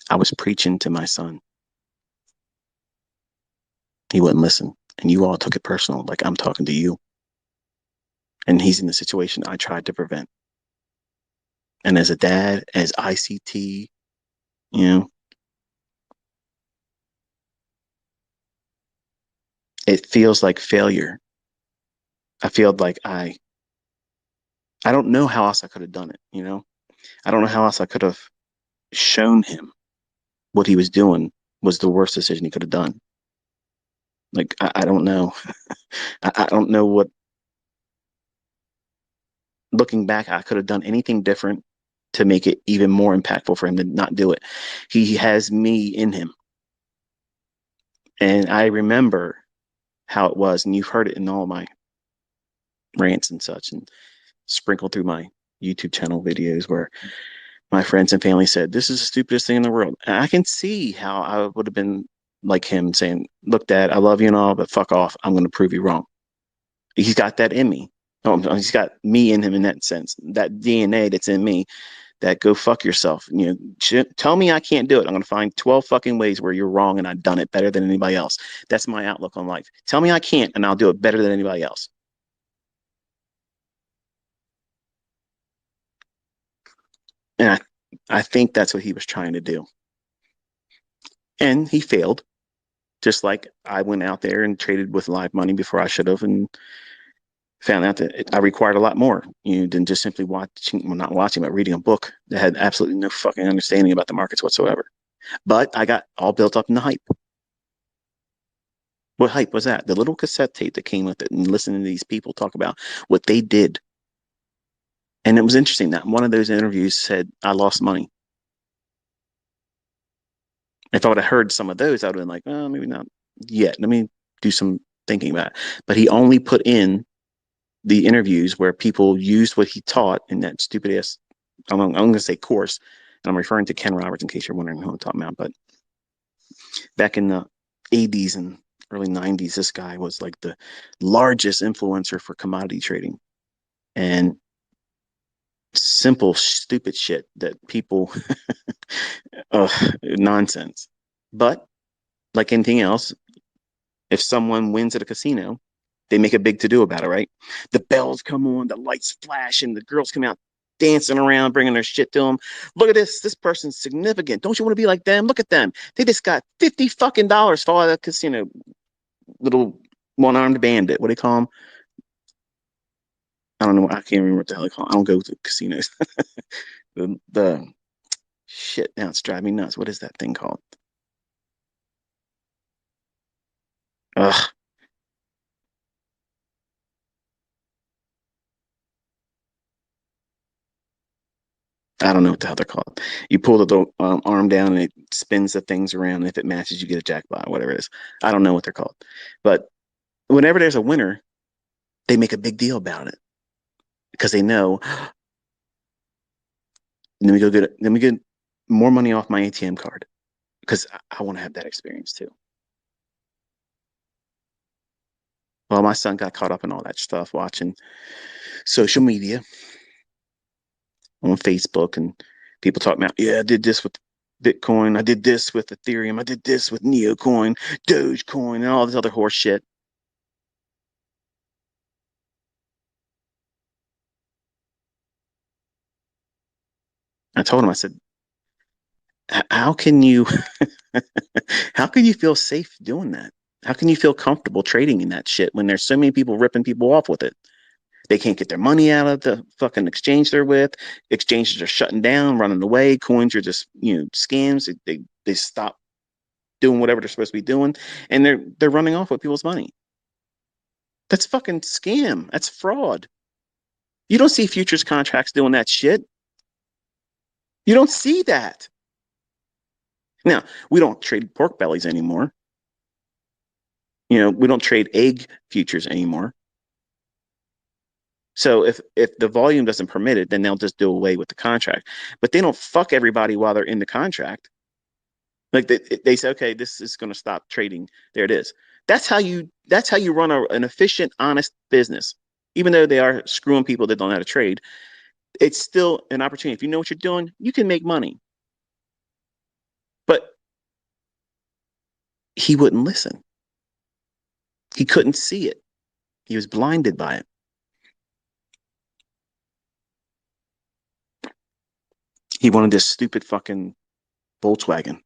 I was preaching to my son. He wouldn't listen. And you all took it personal, like I'm talking to you. And he's in the situation I tried to prevent. And as a dad, as ICT, you know, it feels like failure. I feel like I don't know how else I could have done it, you know? I don't know how else I could have shown him what he was doing was the worst decision he could have done. Like, I don't know. I don't know what, looking back, I could have done anything different to make it even more impactful for him to not do it. He has me in him. And I remember how it was, and you've heard it in all my rants and such, and sprinkled through my YouTube channel videos where my friends and family said, "This is the stupidest thing in the world." And I can see how I would have been like him saying, "Look, Dad, I love you and all, but fuck off. I'm going to prove you wrong." He's got that in me. Oh, he's got me in him in that sense. That DNA that's in me that go fuck yourself. You know, tell me I can't do it. I'm going to find 12 fucking ways where you're wrong and I've done it better than anybody else. That's my outlook on life. Tell me I can't and I'll do it better than anybody else. And I think that's what he was trying to do. And he failed, just like I went out there and traded with live money before I should have and found out that I required a lot more, you know, than just simply watching, well, not watching, but reading a book that had absolutely no fucking understanding about the markets whatsoever. But I got all built up in the hype. What hype was that? The little cassette tape that came with it and listening to these people talk about what they did. And it was interesting that one of those interviews said, I lost money. If I would have heard some of those, I would have been like, oh, maybe not yet. Let me do some thinking about it. But he only put in the interviews where people used what he taught in that stupid ass, I'm going to say course. And I'm referring to Ken Roberts in case you're wondering who I'm talking about. But back in the 80s and early 90s, this guy was like the largest influencer for commodity trading. And simple, stupid shit that people, uh, nonsense. But like anything else, if someone wins at a casino, they make a big to do about it, right? The bells come on, the lights flash, and the girls come out dancing around, bringing their shit to them. Look at this. This person's significant. Don't you want to be like them? Look at them. They just got 50 fucking dollars for all that casino. Little one armed bandit. What do they call them? I don't know. I can't remember what the hell they call them. I don't go to casinos. The shit. Now it's driving me nuts. What is that thing called? Ugh. I don't know what the hell they're called. You pull the arm down and it spins the things around. And if it matches, you get a jackpot, whatever it is. I don't know what they're called. But whenever there's a winner, they make a big deal about it because they know, let me get more money off my ATM card because I want to have that experience too. Well, my son got caught up in all that stuff, watching social media on Facebook and people talking about, yeah, I did this with Bitcoin. I did this with Ethereum. I did this with Neocoin, Dogecoin, and all this other horse shit. I told him, I said, how can you how can you feel safe doing that? How can you feel comfortable trading in that shit when there's so many people ripping people off with it? They can't get their money out of the fucking exchange they're with. Exchanges are shutting down, running away. Coins are just, scams. They stop doing whatever they're supposed to be doing, and they're running off with people's money. That's fucking scam. That's fraud. You don't see futures contracts doing that shit. You don't see that. Now, we don't trade pork bellies anymore. We don't trade egg futures anymore. So if the volume doesn't permit it, then they'll just do away with the contract. But they don't fuck everybody while they're in the contract. Like they say, okay, this is going to stop trading. There it is. That's how you run an efficient, honest business. Even though they are screwing people that don't know how to trade, it's still an opportunity. If you know what you're doing, you can make money. But he wouldn't listen. He couldn't see it. He was blinded by it. He wanted this stupid fucking Volkswagen.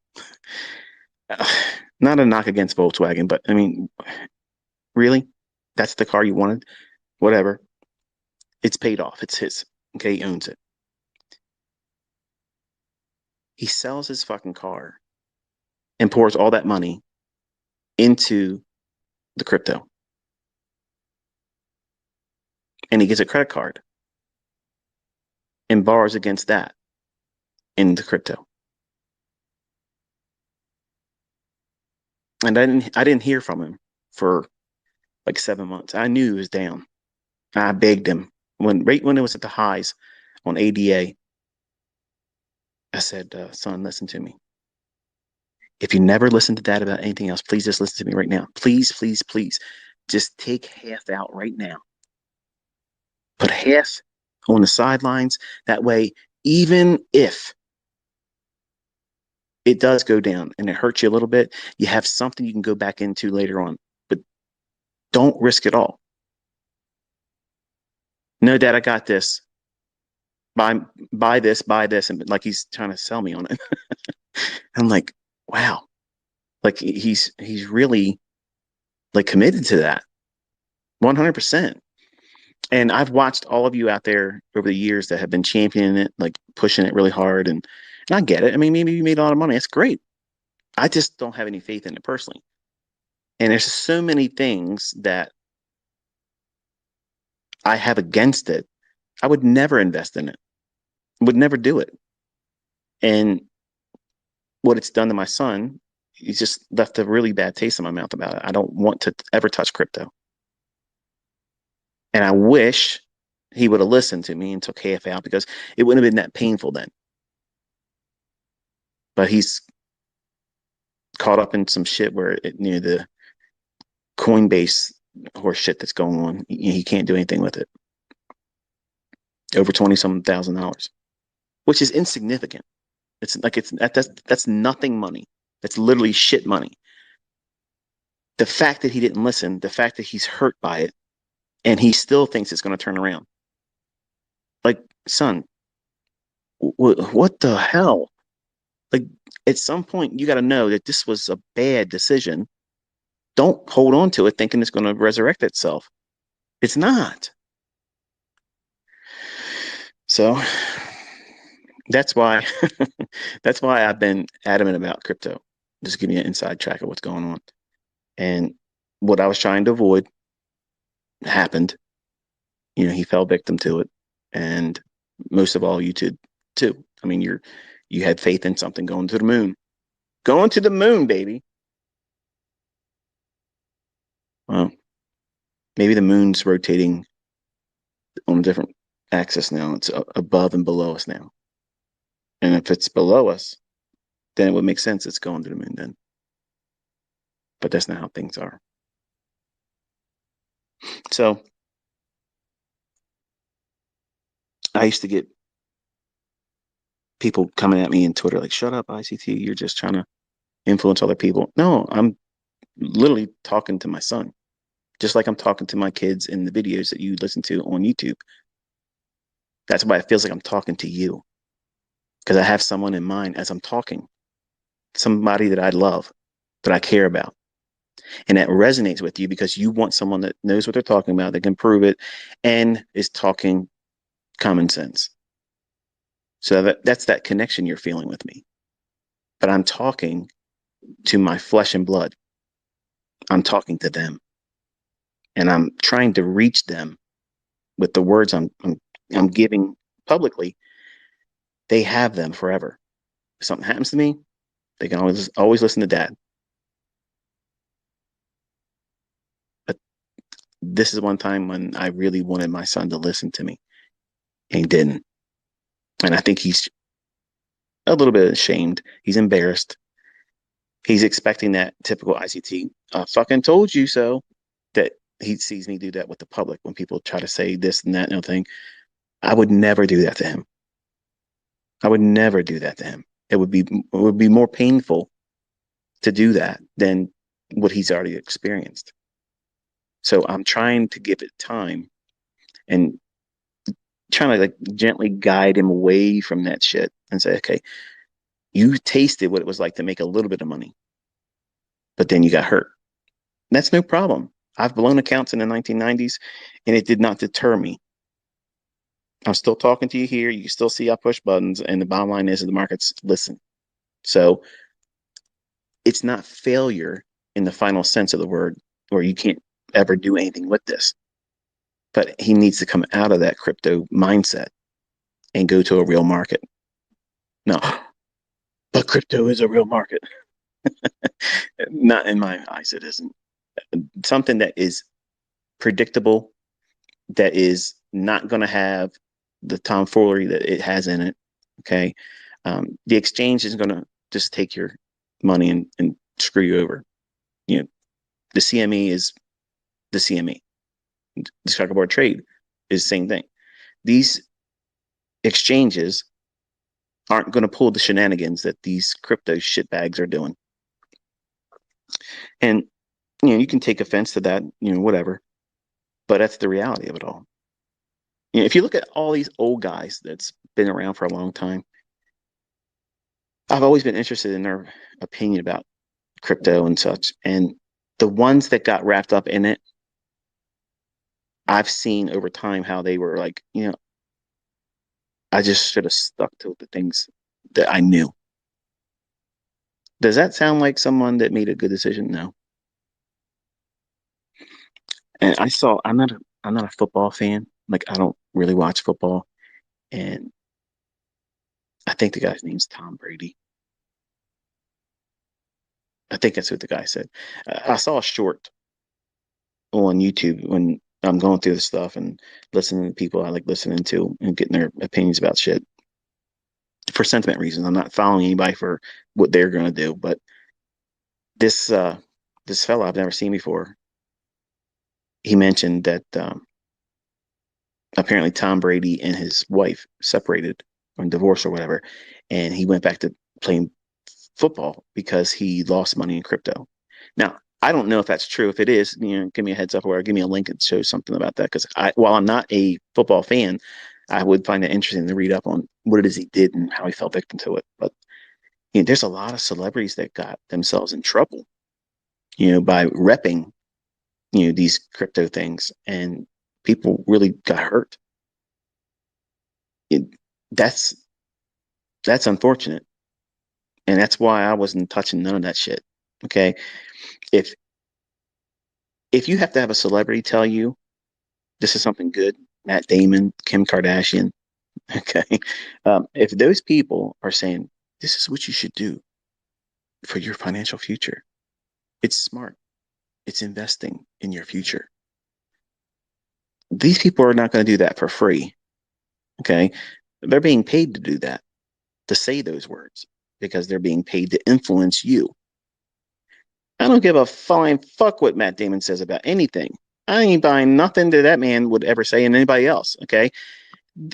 Not a knock against Volkswagen, but I mean, really? That's the car you wanted? Whatever. It's paid off. It's his. Okay, he owns it. He sells his fucking car and pours all that money into the crypto. And he gets a credit card and borrows against that in the crypto. And I didn't hear from him for like 7 months. I knew he was down. I begged him right when it was at the highs on ADA. I said, son, listen to me. If you never listen to dad about anything else, please just listen to me right now. Please, please, please. Just take half out right now. Put half on the sidelines. That way, even if it does go down and it hurts you a little bit, you have something you can go back into later on. But don't risk it all. No, dad, I got this. Buy buy this, and like he's trying to sell me on it. I'm like, wow, like he's really like committed to that 100%. And I've watched all of you out there over the years that have been championing it, like pushing it really hard. And I get it. I mean, maybe you made a lot of money. That's great. I just don't have any faith in it personally. And there's so many things that I have against it. I would never invest in it. Would never do it. And what it's done to my son, he's just left a really bad taste in my mouth about it. I don't want to ever touch crypto. And I wish he would have listened to me and took half out because it wouldn't have been that painful then. But he's caught up in some shit where the Coinbase horse shit that's going on. He can't do anything with it. over 20 some thousand dollars, which is insignificant. It's like that's nothing money. That's literally shit money. The fact that he didn't listen, the fact that he's hurt by it, and he still thinks it's going to turn around. Like, son, what the hell? Like, at some point, you got to know that this was a bad decision. Don't hold on to it thinking it's going to resurrect itself. It's not. So that's why that's why I've been adamant about crypto. Just give me an inside track of what's going on. And what I was trying to avoid happened. He fell victim to it. And most of all, you too. I mean, you had faith in something going to the moon. Going to the moon, baby. Well, maybe the moon's rotating on a different axis now. It's above and below us now. And if it's below us, then it would make sense it's going to the moon then. But that's not how things are. So I used to get people coming at me in Twitter like, shut up, ICT. You're just trying to influence other people. No, I'm literally talking to my son, just like I'm talking to my kids in the videos that you listen to on YouTube. That's why it feels like I'm talking to you, because I have someone in mind as I'm talking, somebody that I love, that I care about. And that resonates with you because you want someone that knows what they're talking about, that can prove it, and is talking common sense. So that's that connection you're feeling with me. But I'm talking to my flesh and blood. I'm talking to them. And I'm trying to reach them with the words I'm giving publicly. They have them forever. If something happens to me, they can always listen to dad. But this is one time when I really wanted my son to listen to me, and he didn't. And I think he's a little bit ashamed. He's embarrassed. He's expecting that typical ICT, I fucking told you so, that he sees me do that with the public when people try to say this and that and other thing. I would never do that to him. I would never do that to him. It would be more painful to do that than what he's already experienced. So I'm trying to give it time and trying to like gently guide him away from that shit and say, okay, you tasted what it was like to make a little bit of money, but then you got hurt. That's no problem. I've blown accounts in the 1990s and it did not deter me. I'm still talking to you here. You can still see I push buttons. And the bottom line is the markets listen. So it's not failure in the final sense of the word, or you can't ever do anything with this. But he needs to come out of that crypto mindset and go to a real market. No, but crypto is a real market. Not in my eyes, it isn't. Something that is predictable, that is not going to have the tomfoolery that it has in it. Okay. The exchange is going to just take your money and screw you over. You know, the CME is the CME. The Chicago Board of Trade is the same thing. These exchanges aren't going to pull the shenanigans that these crypto shitbags are doing. And, you can take offense to that, whatever, but that's the reality of it all. If you look at all these old guys that's been around for a long time, I've always been interested in their opinion about crypto and such. And the ones that got wrapped up in it, I've seen over time how they were like, I just should have stuck to the things that I knew. Does that sound like someone that made a good decision? No. And I'm not a football fan. Like, I don't really watch football. And I think the guy's name's Tom Brady. I think that's what the guy said. I saw a short on YouTube when I'm going through the stuff and listening to people I like listening to and getting their opinions about shit for sentiment reasons. I'm not following anybody for what they're going to do, but this this fellow I've never seen before, he mentioned that Apparently Tom Brady and his wife separated or divorced or whatever, and he went back to playing football because he lost money in crypto. Now, I don't know if that's true. If it is, give me a heads up or give me a link that shows something about that. Because while I'm not a football fan, I would find it interesting to read up on what it is he did and how he fell victim to it. But there's a lot of celebrities that got themselves in trouble, by repping, these crypto things, and people really got hurt. It, that's that's unfortunate, and that's why I wasn't touching none of that shit. Okay, if if you have to have a celebrity tell you this is something good, Matt Damon, Kim Kardashian, okay, if those people are saying this is what you should do for your financial future, it's smart. It's investing in your future. These people are not going to do that for free. Okay, they're being paid to do that, to say those words, because they're being paid to influence you. I don't give a flying fuck what Matt Damon says about anything. I ain't buying nothing that man would ever say and anybody else. Okay.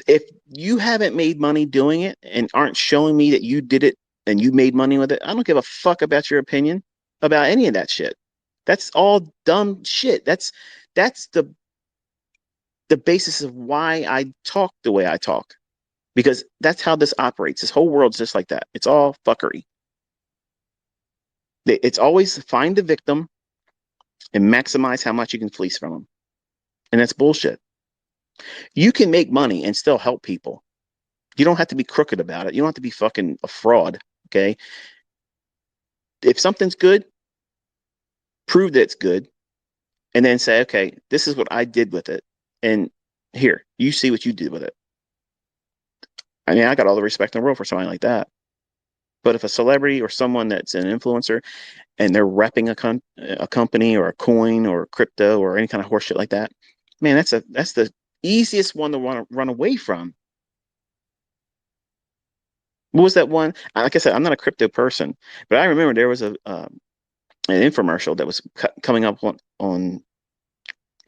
If you haven't made money doing it and aren't showing me that you did it and you made money with it, I don't give a fuck about your opinion about any of that shit. That's all dumb shit. That's the basis of why I talk the way I talk. Because that's how this operates. This whole world's just like that. It's all fuckery. It's always find the victim and maximize how much you can fleece from them. And that's bullshit. You can make money and still help people. You don't have to be crooked about it. You don't have to be fucking a fraud. Okay. If something's good, prove that it's good, and then say, okay, this is what I did with it. And here, you see what you did with it. I mean, I got all the respect in the world for something like that. But if a celebrity or someone that's an influencer and they're repping a company or a coin or crypto or any kind of horseshit like that, man, that's the easiest one to want to run away from. What was that one? Like I said, I'm not a crypto person, but I remember there was an infomercial that was coming up on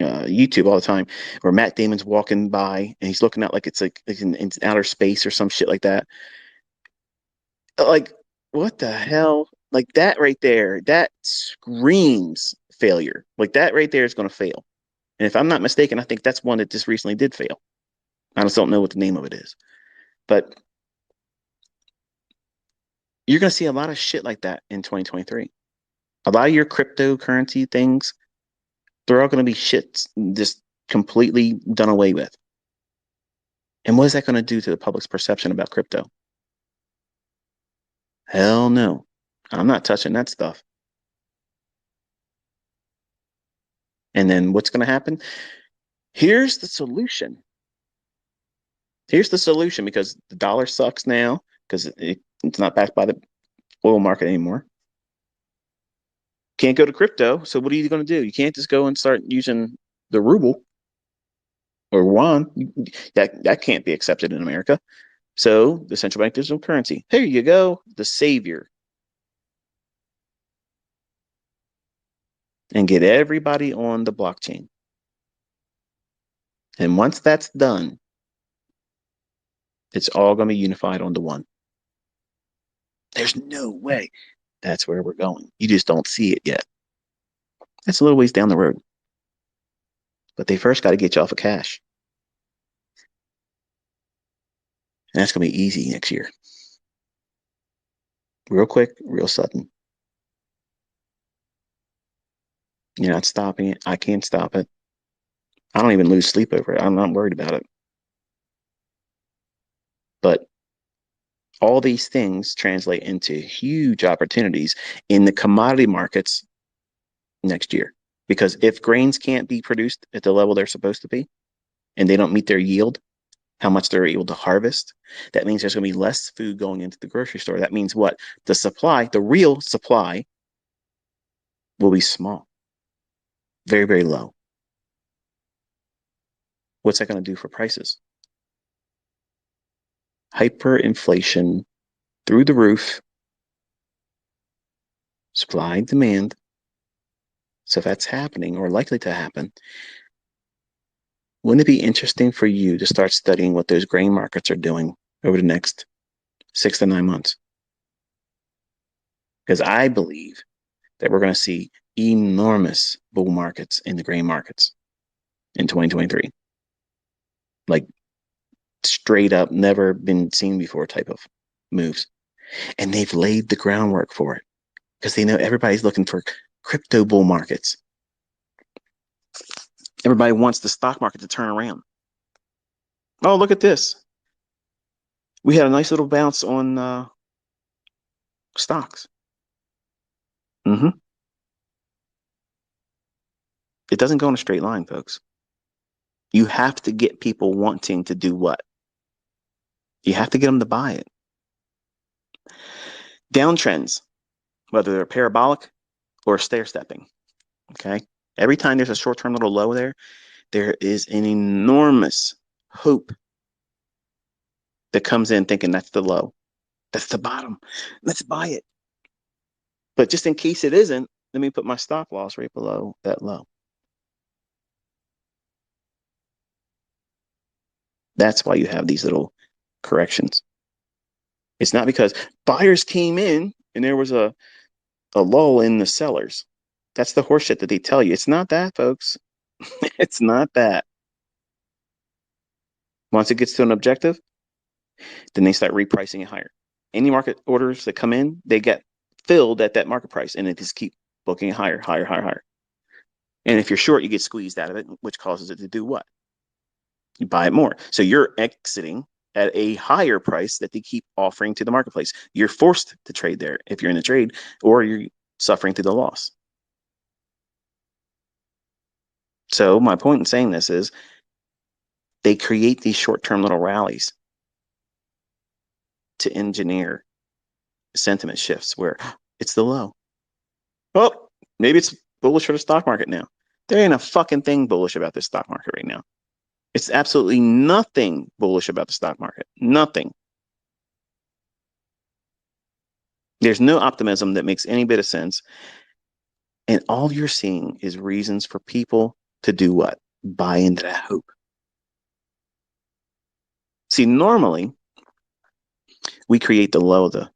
YouTube all the time, where Matt Damon's walking by and he's looking out like it's like in outer space or some shit like that. Like, what the hell? Like that right there, that screams failure. Like that right there is going to fail. And if I'm not mistaken, I think that's one that just recently did fail. I just don't know what the name of it is, but you're going to see a lot of shit like that in 2023. A lot of your cryptocurrency things, they're all going to be shit just completely done away with. And what is that going to do to the public's perception about crypto? Hell no. I'm not touching that stuff. And then what's going to happen? Here's the solution. Here's the solution, because the dollar sucks now because it's not backed by the oil market anymore. Can't go to crypto. So what are you going to do? You can't just go and start using the ruble or yuan. That can't be accepted in America. So the central bank digital currency. Here you go, the savior, and get everybody on the blockchain. And once that's done, it's all going to be unified onto one. There's no way that's where we're going. You just don't see it yet. That's a little ways down the road. But they first got to get you off of cash. And that's going to be easy next year. Real quick, real sudden. You're not stopping it. I can't stop it. I don't even lose sleep over it. I'm not worried about it. But all these things translate into huge opportunities in the commodity markets next year. Because if grains can't be produced at the level they're supposed to be, and they don't meet their yield, how much they're able to harvest, that means there's going to be less food going into the grocery store. That means what? The supply, the real supply, will be small, very, very low. What's that going to do for prices? Hyperinflation through the roof, supply and demand. So if that's happening or likely to happen, Wouldn't it be interesting for you to start studying what those grain markets are doing over the next 6 to 9 months? Because I believe that we're going to see enormous bull markets in the grain markets in 2023. Like straight up, never been seen before type of moves. And they've laid the groundwork for it because they know everybody's looking for crypto bull markets. Everybody wants the stock market to turn around. Oh, look at this. We had a nice little bounce on stocks. Mm-hmm. It doesn't go in a straight line, folks. You have to get people wanting to do what? You have to get them to buy it. Downtrends, whether they're parabolic or stair stepping. Okay. Every time there's a short term little low there is an enormous hope that comes in thinking that's the low. That's the bottom. Let's buy it. But just in case it isn't, let me put my stop loss right below that low. That's why you have these little corrections. It's not because buyers came in and there was a lull in the sellers. That's the horseshit that they tell you. It's not that, folks. It's not that. Once it gets to an objective, then they start repricing it higher. Any market orders that come in, they get filled at that market price, and it just keep booking it higher, higher, higher, higher. And if you're short, you get squeezed out of it, which causes it to do what? You buy it more. So you're exiting at a higher price that they keep offering to the marketplace. You're forced to trade there if you're in the trade, or you're suffering through the loss. So my point in saying this is they create these short-term little rallies to engineer sentiment shifts where it's the low. Well, maybe it's bullish for the stock market now. There ain't a fucking thing bullish about this stock market right now. It's absolutely nothing bullish about the stock market. Nothing. There's no optimism that makes any bit of sense. And all you're seeing is reasons for people to do what? Buy into that hope. See, normally we create the low of the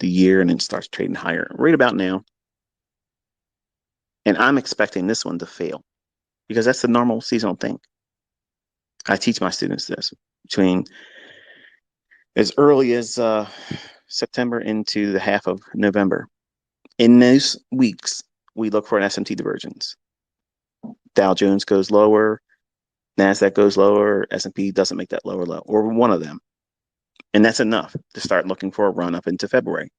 year and then starts trading higher right about now. And I'm expecting this one to fail because that's the normal seasonal thing. I teach my students this between as early as September into the half of November. In those weeks, we look for an SMT divergence. Dow Jones goes lower, NASDAQ goes lower, S&P doesn't make that lower low, or one of them. And that's enough to start looking for a run up into February.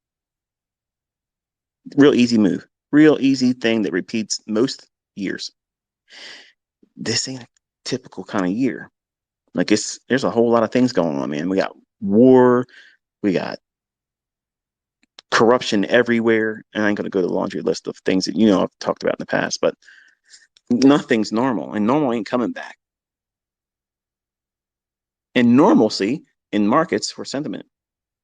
Real easy move. Real easy thing that repeats most years. This ain't a typical kind of year. Like there's a whole lot of things going on, man. We got war, we got corruption everywhere. And I ain't gonna go to the laundry list of things that I've talked about in the past, but nothing's normal, and normal ain't coming back. And normalcy in markets for sentiment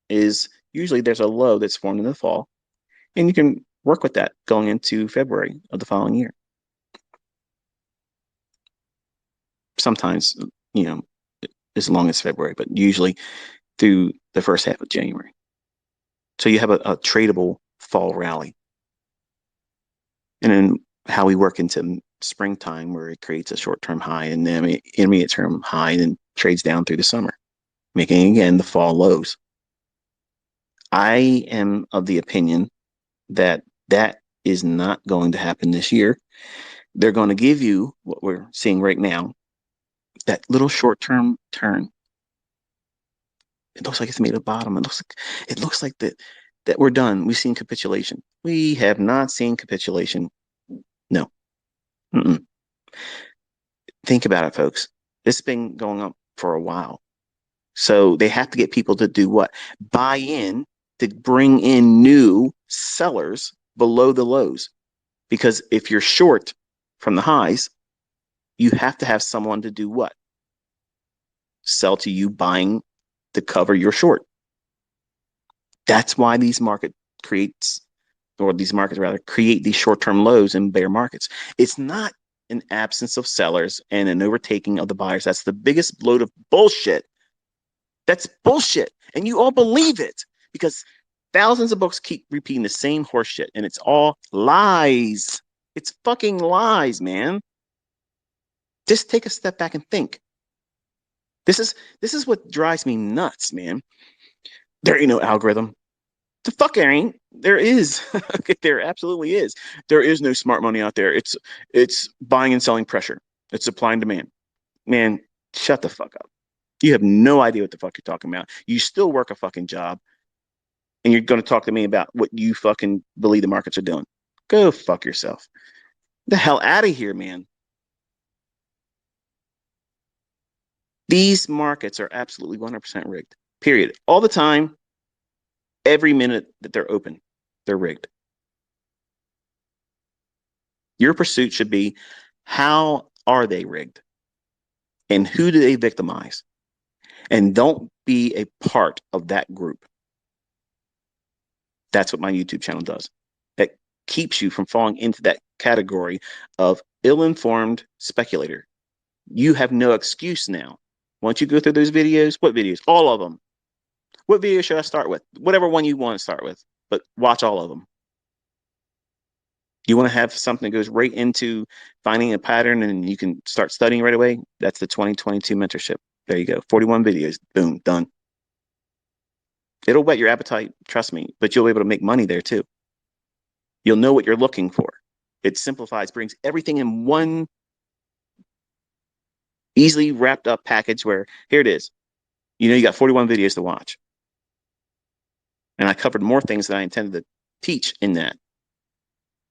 is usually there's a low that's formed in the fall, and you can work with that going into February of the following year. Sometimes, as long as February, but usually through the first half of January. So you have a tradable fall rally. And then how we work into springtime where it creates a short-term high and then intermediate term high and then trades down through the summer, making again the fall lows. I am of the opinion that is not going to happen this year. They're going to give you what we're seeing right now, that little short-term turn. It looks like it's made a bottom. It looks like that we're done. We've seen capitulation. We have not seen capitulation. No. Mm-mm. Think about it, folks. This has been going up for a while. So they have to get people to do what? Buy in to bring in new sellers below the lows. Because if you're short from the highs, you have to have someone to do what? Sell to you buying to cover your short. That's why these markets rather create these short-term lows in bear markets. It's not an absence of sellers and an overtaking of the buyers. That's the biggest load of bullshit. That's bullshit. And you all believe it because thousands of books keep repeating the same horseshit, and it's all lies. It's fucking lies, man. Just take a step back and think. This is what drives me nuts, man. There ain't no algorithm. The fuck there ain't. There is. There absolutely is. There is no smart money out there. It's buying and selling pressure. It's supply and demand. Man, shut the fuck up. You have no idea what the fuck you're talking about. You still work a fucking job, and you're going to talk to me about what you fucking believe the markets are doing. Go fuck yourself. The hell out of here, man. These markets are absolutely 100% rigged. Period. All the time, every minute that they're open, they're rigged. Your pursuit should be, how are they rigged? And who do they victimize? And don't be a part of that group. That's what my YouTube channel does. It keeps you from falling into that category of ill-informed speculator. You have no excuse now. Once you go through those videos, what videos? All of them. What video should I start with? Whatever one you want to start with, but watch all of them. You want to have something that goes right into finding a pattern and you can start studying right away? That's the 2022 mentorship. There you go. 41 videos. Boom, done. It'll whet your appetite, trust me, but you'll be able to make money there too. You'll know what you're looking for. It simplifies, brings everything in one easily wrapped up package where here it is. You know, you got 41 videos to watch. And I covered more things than I intended to teach in that.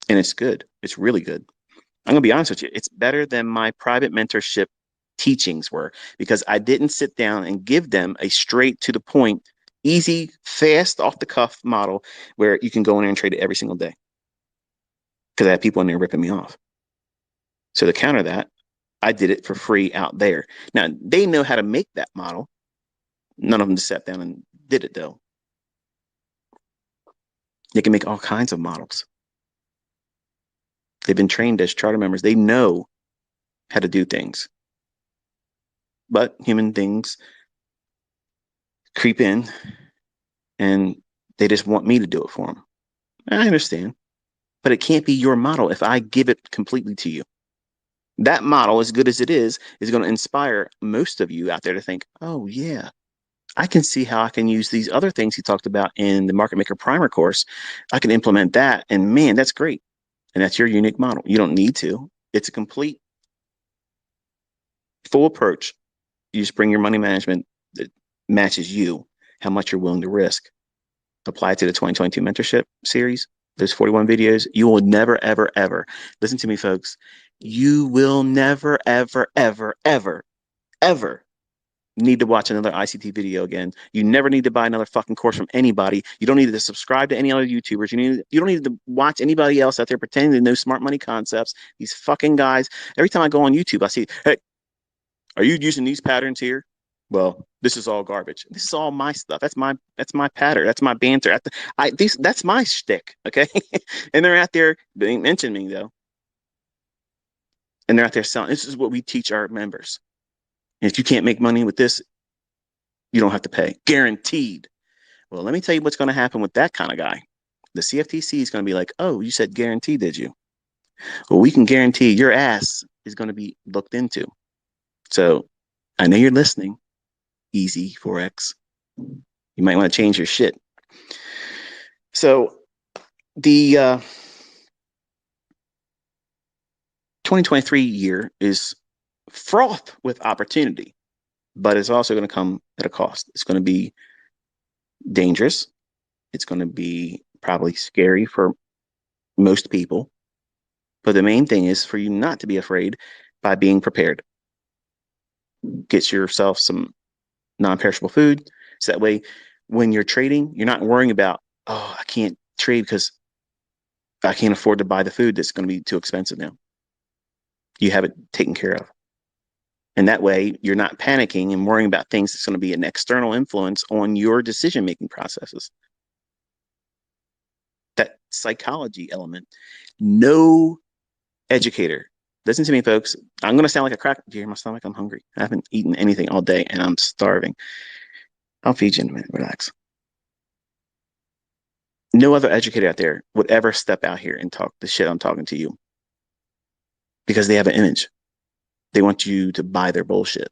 And it's good. It's really good. I'm going to be honest with you. It's better than my private mentorship teachings were because I didn't sit down and give them a straight to the point, easy, fast, off the cuff model where you can go in there and trade it every single day. Because I had people in there ripping me off. So to counter that, I did it for free out there. Now, they know how to make that model. None of them just sat down and did it, though. They can make all kinds of models. They've been trained as charter members. They know how to do things. But human things creep in and they just want me to do it for them. I understand. But it can't be your model if I give it completely to you. That model, as good as it is going to inspire most of you out there to think, oh, yeah, I can see how I can use these other things he talked about in the Market Maker Primer course. I can implement that. And man, that's great. And that's your unique model. You don't need to. It's a complete full approach. You just bring your money management that matches you, how much you're willing to risk. Apply it to the 2022 mentorship series, those 41 videos. You will never, ever, ever, listen to me, folks. You will never, ever, ever, ever, ever need to watch another ICT video again. You never need to buy another fucking course from anybody. You don't need to subscribe to any other YouTubers. You don't need to watch anybody else out there pretending to know smart money concepts. These fucking guys. Every time I go on YouTube, I see, hey, are you using these patterns here? Well, this is all garbage. This is all my stuff. That's my pattern. That's my banter. That's my shtick. Okay. And they're out there, they ain't mentioned me though. And they're out there selling. This is what we teach our members. And if you can't make money with this, you don't have to pay. Guaranteed. Well, let me tell you what's going to happen with that kind of guy. The CFTC is going to be like, oh, you said guarantee, did you? Well, we can guarantee your ass is going to be looked into. So I know you're listening. Easy Forex. You might want to change your shit. So the 2023 year is fraught with opportunity, but it's also going to come at a cost. It's going to be dangerous. It's going to be probably scary for most people. But the main thing is for you not to be afraid by being prepared. Get yourself some non-perishable food. So that way, when you're trading, you're not worrying about, oh, I can't trade because I can't afford to buy the food that's going to be too expensive now. You have it taken care of. And that way, you're not panicking and worrying about things that's going to be an external influence on your decision-making processes. That psychology element. No educator Listen to me, folks. I'm going to sound like a crack. Do you hear my stomach? I'm hungry. I haven't eaten anything all day and I'm starving. I'll feed you in a minute. Relax. No other educator out there would ever step out here and talk the shit I'm talking to you because they have an image. They want you to buy their bullshit,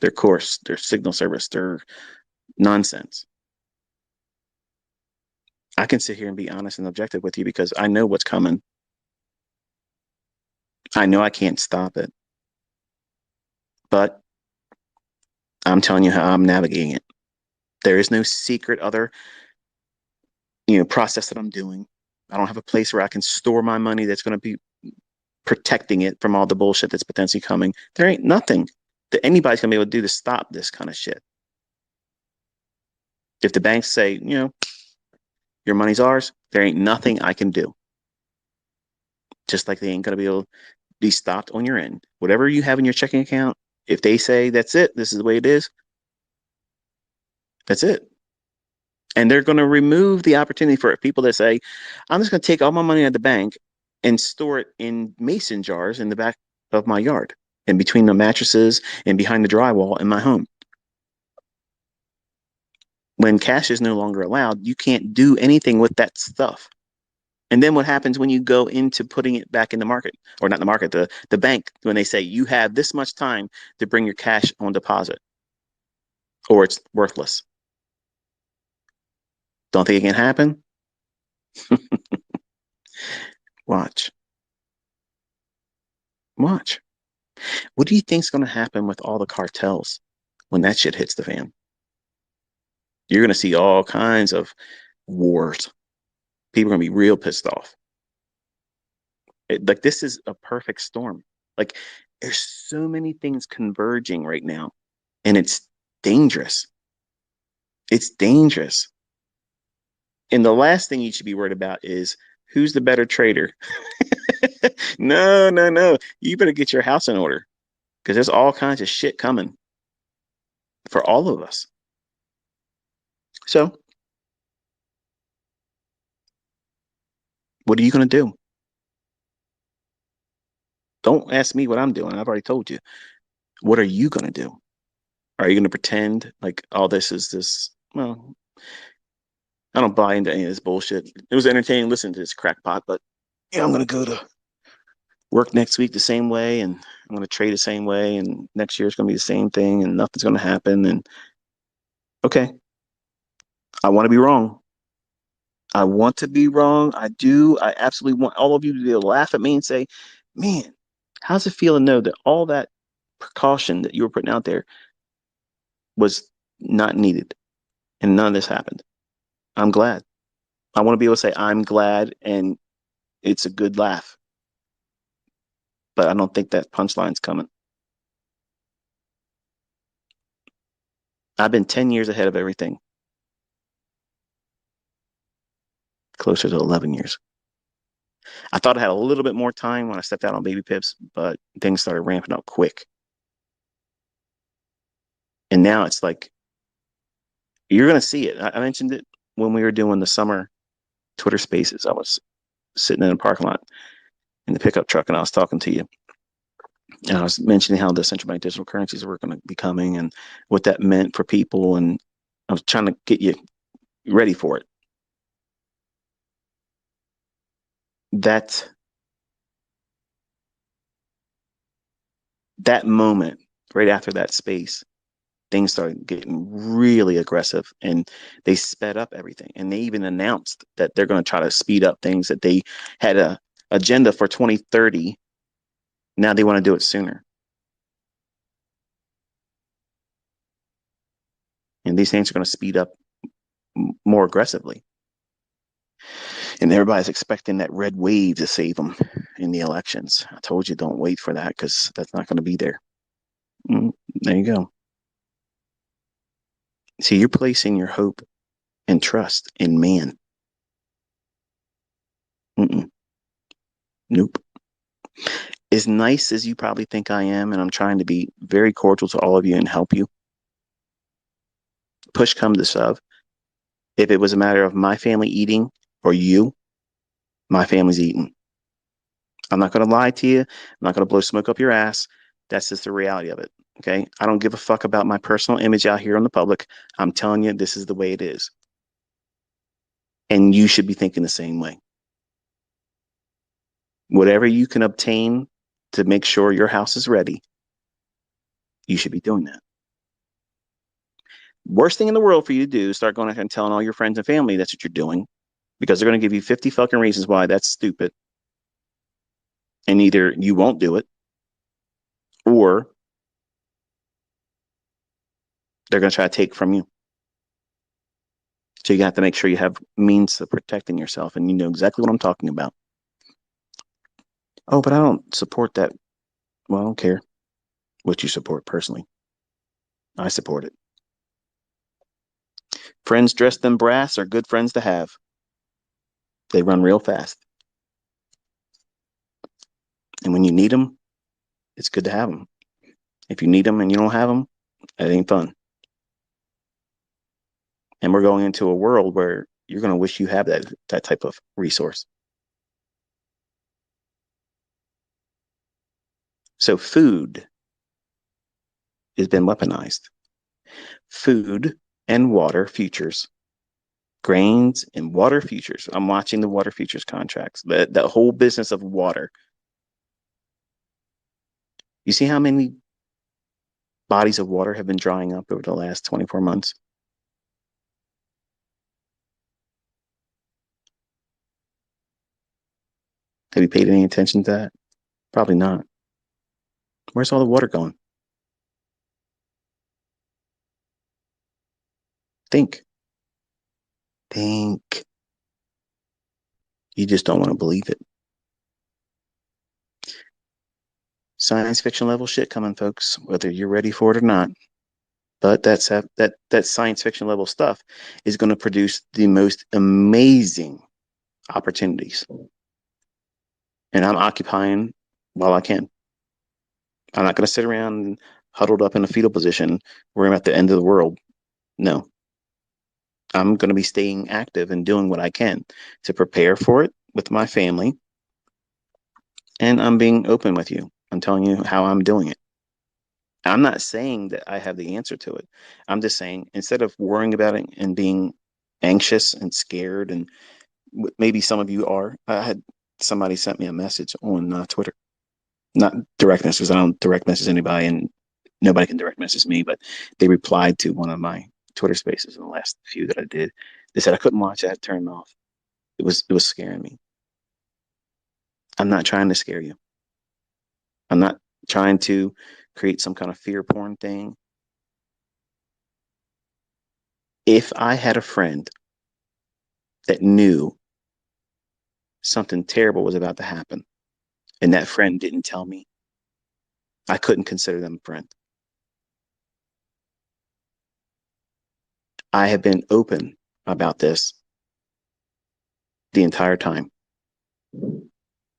their course, their signal service, their nonsense. I can sit here and be honest and objective with you because I know what's coming. I know I can't stop it, but I'm telling you how I'm navigating it. There is no secret other, process that I'm doing. I don't have a place where I can store my money that's going to be protecting it from all the bullshit that's potentially coming. There ain't nothing that anybody's going to be able to do to stop this kind of shit. If the banks say, your money's ours, there ain't nothing I can do. Just like they ain't going to be able to be stopped on your end. Whatever you have in your checking account, if they say that's it, this is the way it is, that's it. And they're going to remove the opportunity for people that say, I'm just going to take all my money at the bank and store it in mason jars in the back of my yard and between the mattresses and behind the drywall in my home. When cash is no longer allowed, you can't do anything with that stuff. And then what happens when you go into putting it back in the market, or not the market, the bank, when they say you have this much time to bring your cash on deposit, or it's worthless? Don't think it can happen? Watch. Watch. What do you think's going to happen with all the cartels when that shit hits the fan? You're going to see all kinds of wars. People are going to be real pissed off. Like this is a perfect storm. Like there's so many things converging right now, and it's dangerous. It's dangerous. And the last thing you should be worried about is who's the better trader. No, no, no. You better get your house in order because there's all kinds of shit coming for all of us. So, what are you going to do? Don't ask me what I'm doing. I've already told you. What are you going to do? Are you going to pretend like all this is this? Well, I don't buy into any of this bullshit. It was entertaining listening to this crackpot, but I'm going to go to work next week the same way, and I'm going to trade the same way, and next year it's going to be the same thing, and nothing's going to happen. And okay, I want to be wrong. I want to be wrong. I do. I absolutely want all of you to be able to laugh at me and say, man, how's it feel to know that all that precaution that you were putting out there was not needed and none of this happened? I'm glad. I want to be able to say, I'm glad, and it's a good laugh. But I don't think that punchline's coming. I've been 10 years ahead of everything, closer to 11 years. I thought I had a little bit more time when I stepped out on baby pips, but things started ramping up quick. And now it's like, you're going to see it. I mentioned it when we were doing the summer Twitter spaces. I was sitting in a parking lot in the pickup truck and I was talking to you. And I was mentioning how the central bank digital currencies were going to be coming and what that meant for people. And I was trying to get you ready for it. That moment, right after that space, things started getting really aggressive and they sped up everything. And they even announced that they're going to try to speed up things that they had a agenda for 2030. Now they want to do it sooner. And these things are going to speed up more aggressively. And everybody's expecting that red wave to save them in the elections. I told you don't wait for that because that's not going to be there. There you go. See, you're placing your hope and trust in man. Mm-mm. Nope. As nice as you probably think I am, and I'm trying to be very cordial to all of you and help you, push come to shove. If it was a matter of my family eating or you, my family's eating. I'm not going to lie to you. I'm not going to blow smoke up your ass. That's just the reality of it. Okay. I don't give a fuck about my personal image out here in the public. I'm telling you, this is the way it is. And you should be thinking the same way. Whatever you can obtain to make sure your house is ready, you should be doing that. Worst thing in the world for you to do is start going out and telling all your friends and family that's what you're doing because they're going to give you 50 fucking reasons why that's stupid. And either you won't do it or they're going to try to take from you. So you have to make sure you have means of protecting yourself and you know exactly what I'm talking about. Oh, but I don't support that. Well, I don't care what you support personally. I support it. Friends dressed in brass are good friends to have. They run real fast. And when you need them, it's good to have them. If you need them and you don't have them, it ain't fun. And we're going into a world where you're going to wish you have that type of resource. So food has been weaponized. Food and water futures, grains and water futures. I'm watching the water futures contracts. The whole business of water. You see how many bodies of water have been drying up over the last 24 months? Have you paid any attention to that? Probably not. Where's all the water going? Think. Think. You just don't want to believe it. Science fiction level shit coming, folks, whether you're ready for it or not. But that science fiction level stuff is going to produce the most amazing opportunities. And I'm occupying while I can. I'm not going to sit around huddled up in a fetal position where I'm at the end of the world. No, I'm going to be staying active and doing what I can to prepare for it with my family. And I'm being open with you. I'm telling you how I'm doing it. I'm not saying that I have the answer to it. I'm just saying instead of worrying about it and being anxious and scared, and maybe some of you are, I had somebody sent me a message on Twitter, not direct messages. I don't direct message anybody, and nobody can direct message me. But they replied to one of my Twitter Spaces in the last few that I did. They said I couldn't watch it. I had to turn it off. It was scaring me. I'm not trying to scare you. I'm not trying to create some kind of fear porn thing. If I had a friend that knew something terrible was about to happen and that friend didn't tell me, I couldn't consider them a friend. I have been open about this the entire time.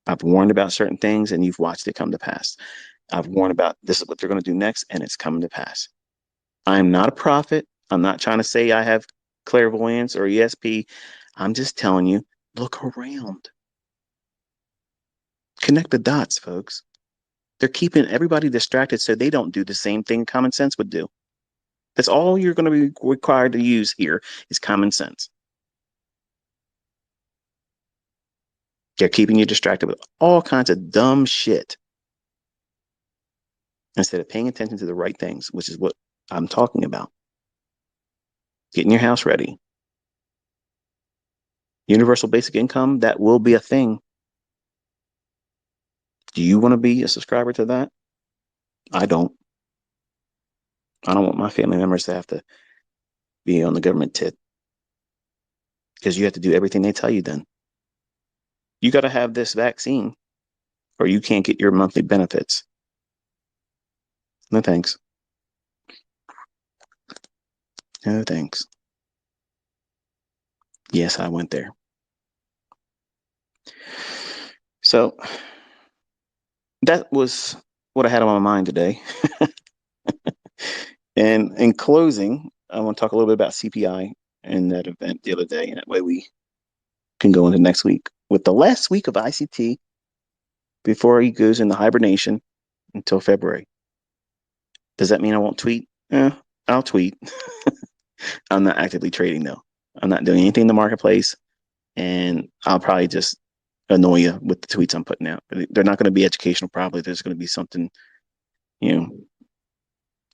I've warned about certain things and you've watched it come to pass. I've warned about this is what they're going to do next and it's coming to pass. I'm not a prophet. I'm not trying to say I have clairvoyance or ESP. I'm just telling you, look around. Connect the dots, folks. They're keeping everybody distracted so they don't do the same thing common sense would do. That's all you're going to be required to use here is common sense. They're keeping you distracted with all kinds of dumb shit instead of paying attention to the right things, which is what I'm talking about. Getting your house ready. Universal basic income, that will be a thing. Do you want to be a subscriber to that? I don't. I don't want my family members to have to be on the government tit because you have to do everything they tell you then. You got to have this vaccine or you can't get your monthly benefits. No thanks. No thanks. Yes, I went there. So that was what I had on my mind today. And in closing, I want to talk a little bit about CPI and that event the other day. And that way we can go into next week with the last week of ICT. before he goes into hibernation until February. Does that mean I won't tweet? I'll tweet. I'm not actively trading though. I'm not doing anything in the marketplace, and I'll probably just annoy you with the tweets I'm putting out. They're not going to be educational. Probably there's going to be something, you know,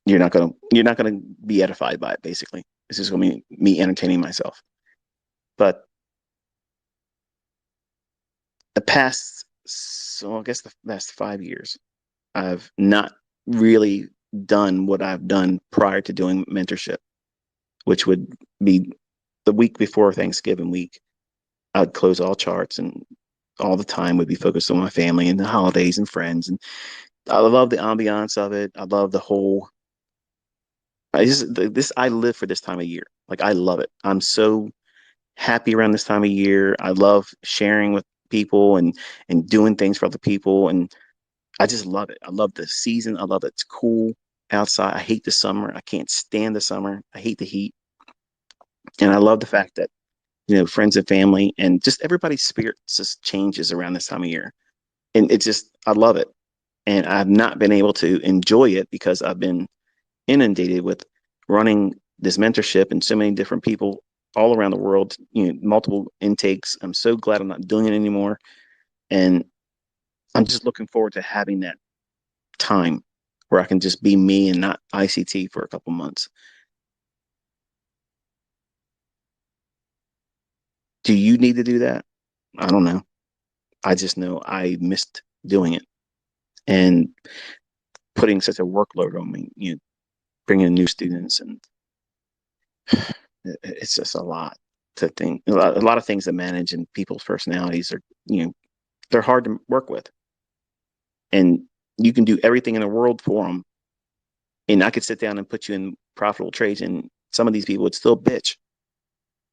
you're not gonna be edified by it. Basically, it's just going to be me entertaining myself. But the past, so I guess the past 5 years, I've not really done what I've done prior to doing mentorship, which would be the week before Thanksgiving week. I'd close all charts and all the time would be focused on my family and the holidays and friends. And I love the ambiance of it. I love the whole. I live for this time of year. Like I love it. I'm so happy around this time of year. I love sharing with people and doing things for other people, and I just love it. I love the season. I love it. It's cool outside. I hate the summer. I can't stand the summer. I hate the heat, and I love the fact that friends and family and just everybody's spirit just changes around this time of year, and it just I love it. And I've not been able to enjoy it because I've been inundated with running this mentorship and so many different people all around the world, multiple intakes. I'm so glad I'm not doing it anymore. And I'm just looking forward to having that time where I can just be me and not ICT for a couple months. Do you need to do that? I don't know. I just know I missed doing it and putting such a workload on me, bringing in new students, and it's just a lot to think. A lot of things to manage, and people's personalities are, they're hard to work with, and you can do everything in the world for them. And I could sit down and put you in profitable trades, and some of these people would still bitch.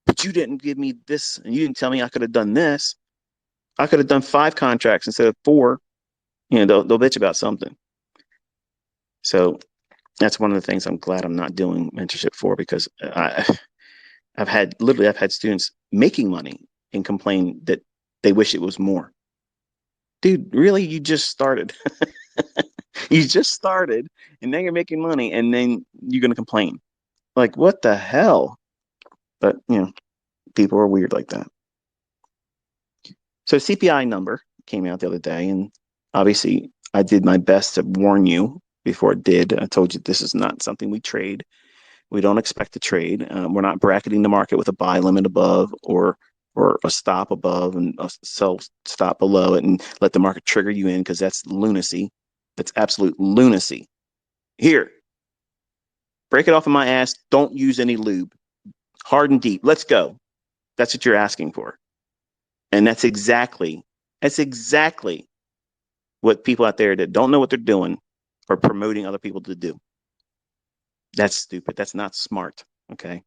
But you didn't give me this, and you didn't tell me I could have done this. I could have done 5 contracts instead of 4. They'll bitch about something. So that's one of the things I'm glad I'm not doing mentorship for, because I've had students making money and complain that they wish it was more. Dude, really? You just started. You just started, and then you're making money, and then you're gonna complain. Like, what the hell? But people are weird like that. So CPI number came out the other day, and obviously I did my best to warn you before it did. I told you this is not something we trade. We don't expect to trade. We're not bracketing the market with a buy limit above or a stop above and a sell stop below it and let the market trigger you in, because that's lunacy. That's absolute lunacy. Here, break it off of my ass. Don't use any lube. Hard and deep. Let's go. That's what you're asking for. And that's exactly what people out there that don't know what they're doing are promoting other people to do. That's stupid. That's not smart. Okay.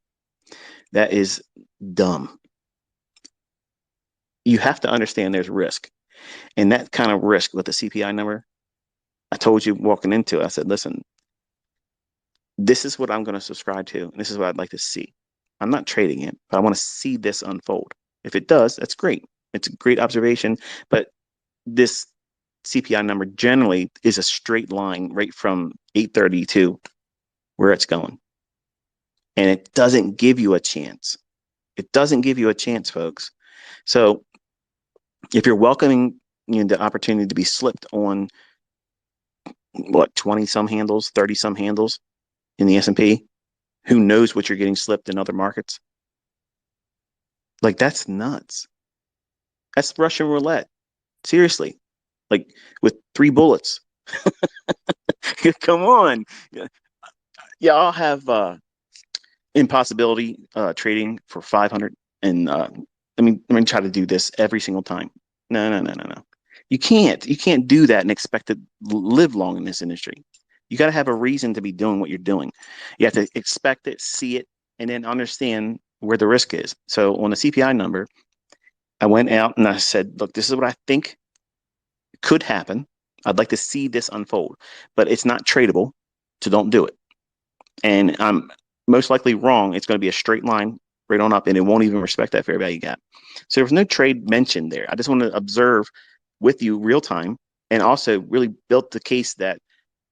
That is dumb. You have to understand there's risk. And that kind of risk with the CPI number, I told you walking into it, I said, listen, this is what I'm going to subscribe to. And this is what I'd like to see. I'm not trading it, but I want to see this unfold. If it does, that's great. It's a great observation. But this CPI number generally is a straight line right from 830 to where it's going. And it doesn't give you a chance. It doesn't give you a chance, folks. So if you're welcoming the opportunity to be slipped on what 20 some handles, 30 some handles in the S&P, who knows what you're getting slipped in other markets? Like, that's nuts. That's Russian roulette. Seriously. Like, with 3 bullets. Come on. Yeah, I'll have impossibility trading for 500, and I'm try to do this every single time. No, no, no, no, no. You can't do that and expect to live long in this industry. You got to have a reason to be doing what you're doing. You have to expect it, see it, and then understand where the risk is. So on the CPI number, I went out and I said, look, this is what I think could happen. I'd like to see this unfold, but it's not tradable, so don't do it. And I'm most likely wrong. It's going to be a straight line right on up, and it won't even respect that fair value gap. So there was no trade mentioned there. I just want to observe with you real time and also really built the case that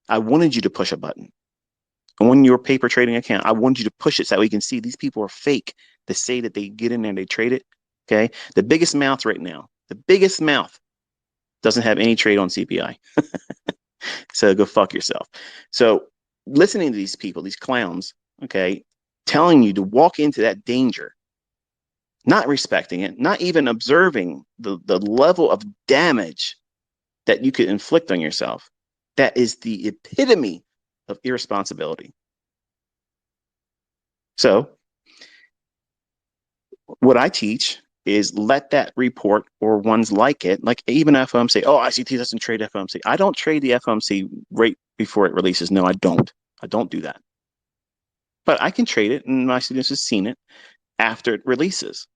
I wanted you to push a button on your paper trading account. I wanted you to push it so that we can see these people are fake to say that they get in there and they trade it. Okay. The biggest mouth right now, the biggest mouth doesn't have any trade on CPI. So go fuck yourself. So listening to these people, these clowns, okay, telling you to walk into that danger, not respecting it, not even observing the level of damage that you could inflict on yourself. That is the epitome of irresponsibility. So what I teach is let that report or ones like it, like even FOMC, oh, ICT doesn't trade FOMC. I don't trade the FOMC right before it releases. No, I don't. I don't do that. But I can trade it, and my students have seen it after it releases.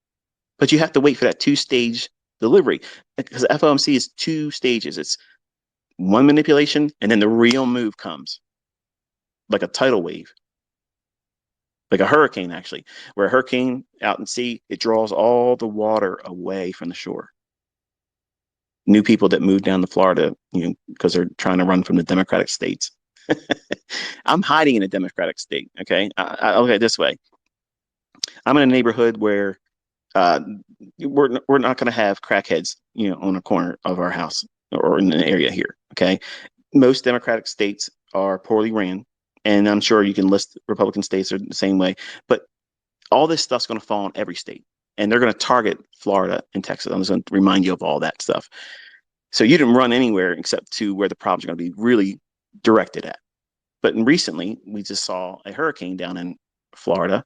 But you have to wait for that two-stage delivery because FOMC is two stages. It's one manipulation, and then the real move comes like a tidal wave, like a hurricane, actually, where a hurricane out in sea, it draws all the water away from the shore. New people that move down to Florida, because they're trying to run from the Democratic states. I'm hiding in a Democratic state. Okay. I look at it this way. I'm in a neighborhood where uh, we're not going to have crackheads, on a corner of our house or in an area here. Okay. Most Democratic states are poorly ran. And I'm sure you can list Republican states are the same way. But all this stuff's going to fall on every state. And they're going to target Florida and Texas. I'm just going to remind you of all that stuff. So you didn't run anywhere except to where the problems are going to be really directed at. But recently, we just saw a hurricane down in Florida,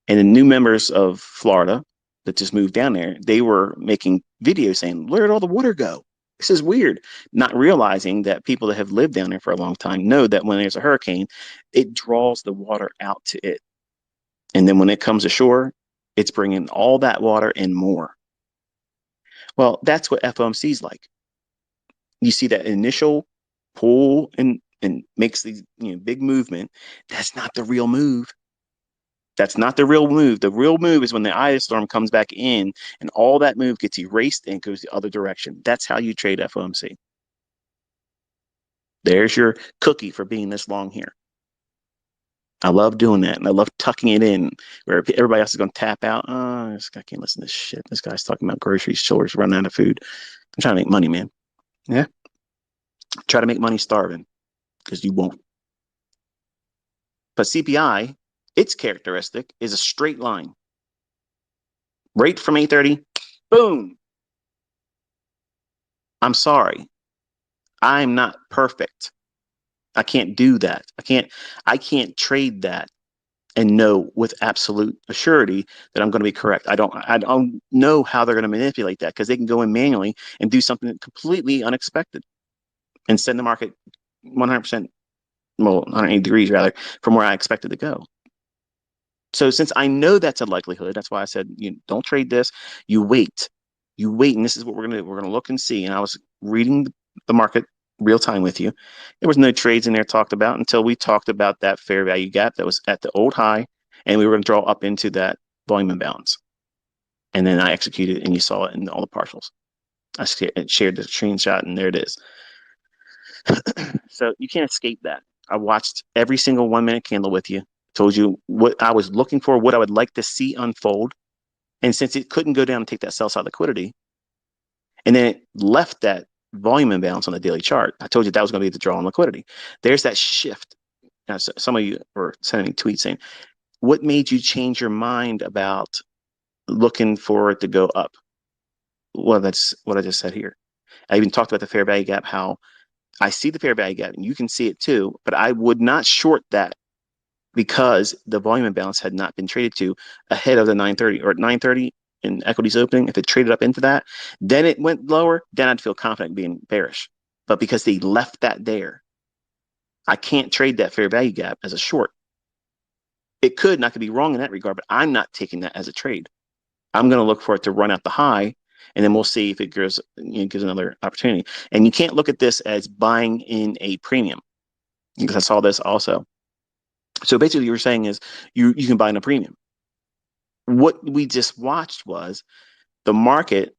and the new members of Florida that just moved down there, they were making videos saying, where did all the water go? This is weird. Not realizing that people that have lived down there for a long time know that when there's a hurricane, it draws the water out to it. And then when it comes ashore, it's bringing all that water and more. Well, that's what FOMC is like. You see that initial pull and makes these big movement. That's not the real move. That's not the real move. The real move is when the eye storm comes back in and all that move gets erased and goes the other direction. That's how you trade FOMC. There's your cookie for being this long here. I love doing that, and I love tucking it in where everybody else is going to tap out. Oh, this guy can't listen to this shit. This guy's talking about grocery stores running out of food. I'm trying to make money, man. Yeah, try to make money starving because you won't. But CPI, its characteristic is a straight line. Right from 8:30, boom. I'm sorry. I'm not perfect. I can't do that. I can't trade that and know with absolute assurity that I'm going to be correct. I don't know how they're going to manipulate that because they can go in manually and do something completely unexpected and send the market 100%, well, 180 degrees rather, from where I expected to go. So since I know that's a likelihood, that's why I said you don't trade this. You wait, and this is what we're gonna do. We're gonna look and see. And I was reading the market real time with you. There was no trades in there talked about until we talked about that fair value gap that was at the old high, and we were gonna draw up into that volume imbalance. And then I executed, and you saw it in all the partials. I shared the screenshot, and there it is. So you can't escape that. I watched every single 1 minute candle with you, told you what I was looking for, what I would like to see unfold. And since it couldn't go down and take that sell side liquidity, and then it left that volume imbalance on the daily chart, I told you that was going to be the draw on liquidity. There's that shift. Now, some of you were sending me tweets saying, what made you change your mind about looking for it to go up? Well, that's what I just said here. I even talked about the fair value gap, how I see the fair value gap, and you can see it too, but I would not short that because the volume imbalance had not been traded to ahead of the 930 or at 930 in equities opening. If it traded up into that, then it went lower, then I'd feel confident being bearish. But because they left that there, I can't trade that fair value gap as a short. It could, and I could be wrong in that regard, but I'm not taking that as a trade. I'm going to look for it to run out the high, and then we'll see if it gives another opportunity. And you can't look at this as buying in a premium, because I saw this also. So basically, what you're saying is you can buy in a premium. What we just watched was the market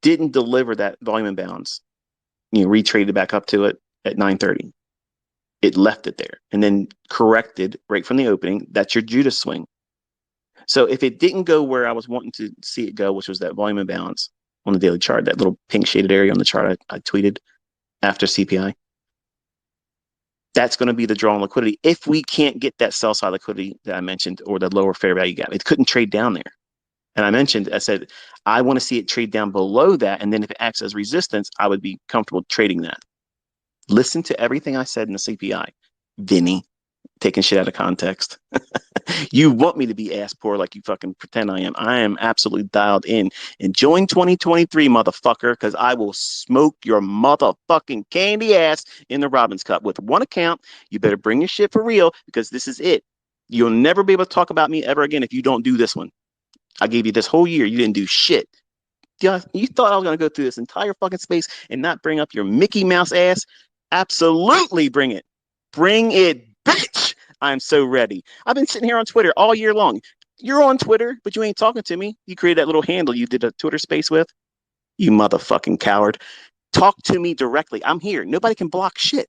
didn't deliver that volume imbalance. retraded back up to it at 9:30. It left it there and then corrected right from the opening. That's your Judas swing. So if it didn't go where I was wanting to see it go, which was that volume imbalance on the daily chart, that little pink shaded area on the chart I tweeted after CPI, that's going to be the draw on liquidity. If we can't get that sell side liquidity that I mentioned, or the lower fair value gap, it couldn't trade down there. And I said, I want to see it trade down below that. And then if it acts as resistance, I would be comfortable trading that. Listen to everything I said in the CPI. Vinny, taking shit out of context. You want me to be ass poor like you fucking pretend I am. I am absolutely dialed in. Enjoying 2023, motherfucker, because I will smoke your motherfucking candy ass in the Robbins Cup. With one account, you better bring your shit for real, because this is it. You'll never be able to talk about me ever again if you don't do this one. I gave you this whole year. You didn't do shit. You thought I was going to go through this entire fucking space and not bring up your Mickey Mouse ass? Absolutely bring it. Bring it, bitch. I'm so ready. I've been sitting here on Twitter all year long. You're on Twitter, but you ain't talking to me. You created that little handle you did a Twitter space with. You motherfucking coward. Talk to me directly. I'm here. Nobody can block shit.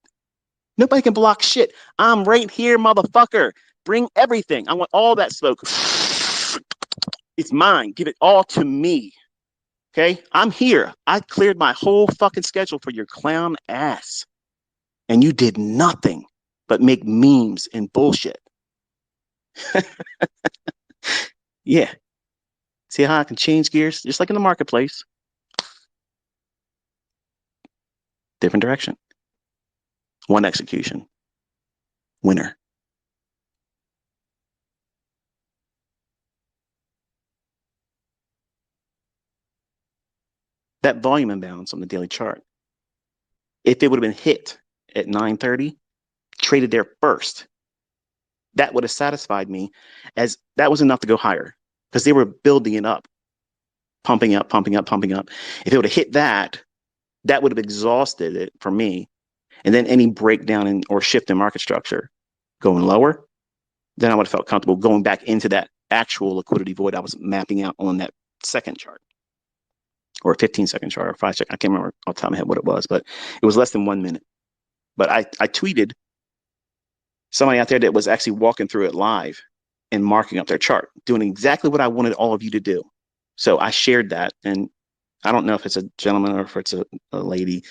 Nobody can block shit. I'm right here, motherfucker. Bring everything. I want all that smoke. It's mine. Give it all to me. Okay? I'm here. I cleared my whole fucking schedule for your clown ass. And you did nothing but make memes and bullshit. Yeah. See how I can change gears? Just like in the marketplace. Different direction. One execution. Winner. That volume imbalance on the daily chart, if it would have been hit at 9:30, traded there first, that would have satisfied me, as that was enough to go higher, because they were building it up, pumping up, pumping up, pumping up. If it would have hit that, that would have exhausted it for me. And then any breakdown in or shift in market structure going lower, then I would have felt comfortable going back into that actual liquidity void I was mapping out on that second chart, or a 15-second chart, or 5-second. I can't remember off the top of my head what it was, but it was less than 1 minute. But I tweeted somebody out there that was actually walking through it live and marking up their chart, doing exactly what I wanted all of you to do. So I shared that, and I don't know if it's a gentleman or if it's a lady.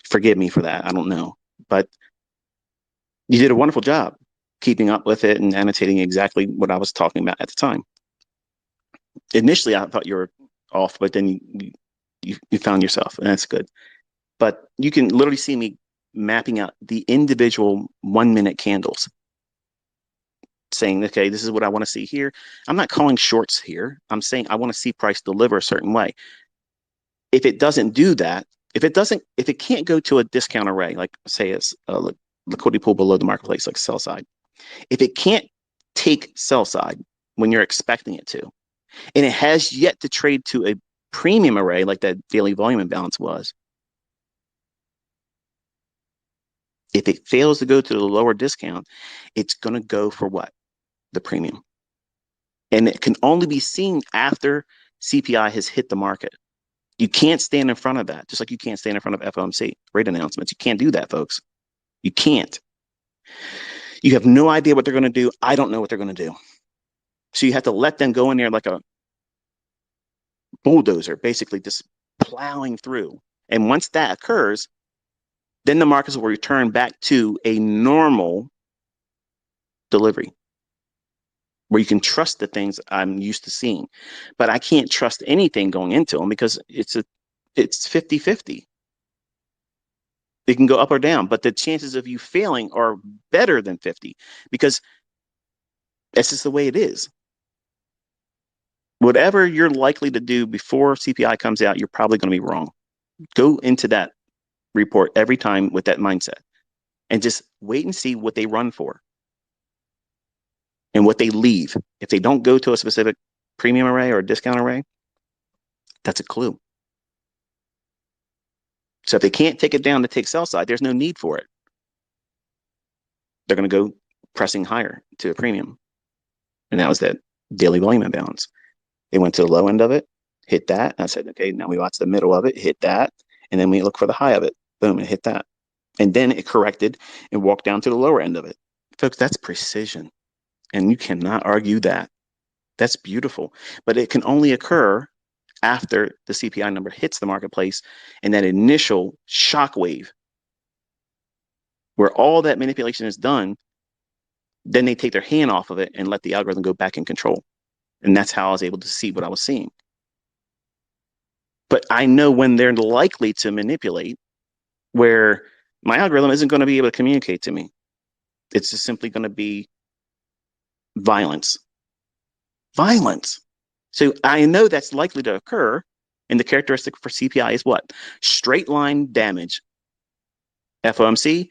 Forgive me for that. I don't know. But you did a wonderful job keeping up with it and annotating exactly what I was talking about at the time. Initially, I thought you were off, but then you found yourself, and that's good. But you can literally see me mapping out the individual 1 minute candles, saying, okay, this is what I want to see here. I'm not calling shorts here. I'm saying I want to see price deliver a certain way. If it doesn't do that, if it can't go to a discount array, like say it's a liquidity pool below the marketplace, like sell side, if it can't take sell side when you're expecting it to, and it has yet to trade to a premium array like that daily volume imbalance was, if it fails to go to the lower discount, it's going to go for what? The premium. And it can only be seen after CPI has hit the market. You can't stand in front of that, just like you can't stand in front of FOMC rate announcements. You can't do that, folks. You can't. You have no idea what they're going to do. I don't know what they're going to do. So you have to let them go in there like a bulldozer, basically just plowing through. And once that occurs, then the markets will return back to a normal delivery where you can trust the things I'm used to seeing. But I can't trust anything going into them because it's 50-50. It can go up or down, but the chances of you failing are better than 50 because that's just the way it is. Whatever you're likely to do before CPI comes out, you're probably going to be wrong. Go into that report every time with that mindset and just wait and see what they run for and what they leave. If they don't go to a specific premium array or a discount array, that's a clue. So if they can't take it down to take sell side, there's no need for it. They're going to go pressing higher to a premium. And that was that daily volume imbalance. They went to the low end of it, hit that. And I said, okay, now we watch the middle of it, hit that. And then we look for the high of it. Boom, it hit that. And then it corrected and walked down to the lower end of it. Folks, that's precision. And you cannot argue that. That's beautiful. But it can only occur after the CPI number hits the marketplace and that initial shock wave where all that manipulation is done, then they take their hand off of it and let the algorithm go back in control. And that's how I was able to see what I was seeing. But I know when they're likely to manipulate, where my algorithm isn't going to be able to communicate to me. It's just simply going to be violence. Violence. So I know that's likely to occur. And the characteristic for CPI is what? Straight line damage. FOMC,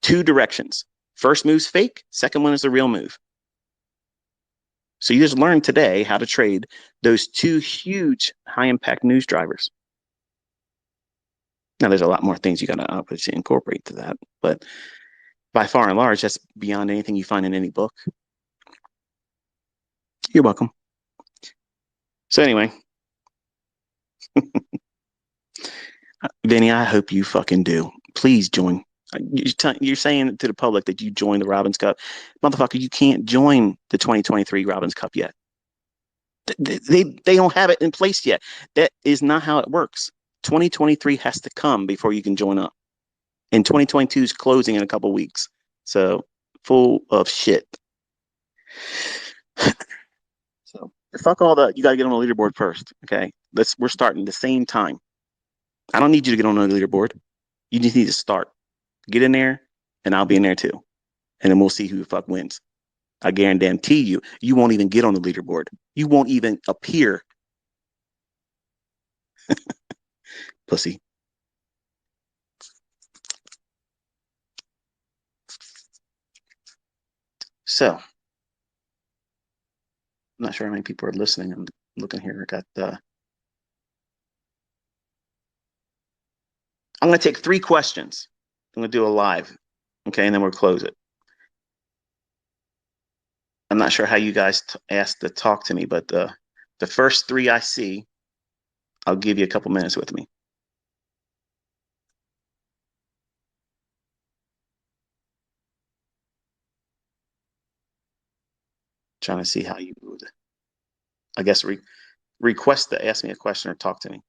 two directions. First move's fake, second one is the real move. So you just learned today how to trade those two huge high impact news drivers. Now, there's a lot more things you got to obviously incorporate to that, but by far and large, that's beyond anything you find in any book. You're welcome. So anyway, Vinny, I hope you fucking do. Please join. You're saying to the public that you join the Robins Cup. Motherfucker, you can't join the 2023 Robins Cup yet. They don't have it in place yet. That is not how it works. 2023 has to come before you can join up. And 2022 is closing in a couple weeks. So full of shit. So fuck all that. You got to get on the leaderboard first. Okay. We're starting the same time. I don't need you to get on the leaderboard. You just need to start. Get in there and I'll be in there too. And then we'll see who the fuck wins. I guarantee you, you won't even get on the leaderboard. You won't even appear. Pussy. So, I'm not sure how many people are listening. I'm looking here. I got I'm going to take 3 questions. I'm going to do a live. Okay. And then we'll close it. I'm not sure how you guys asked to talk to me, but the first 3 I see, I'll give you a couple minutes with me. Trying to see how you would, I guess, request to ask me a question or talk to me.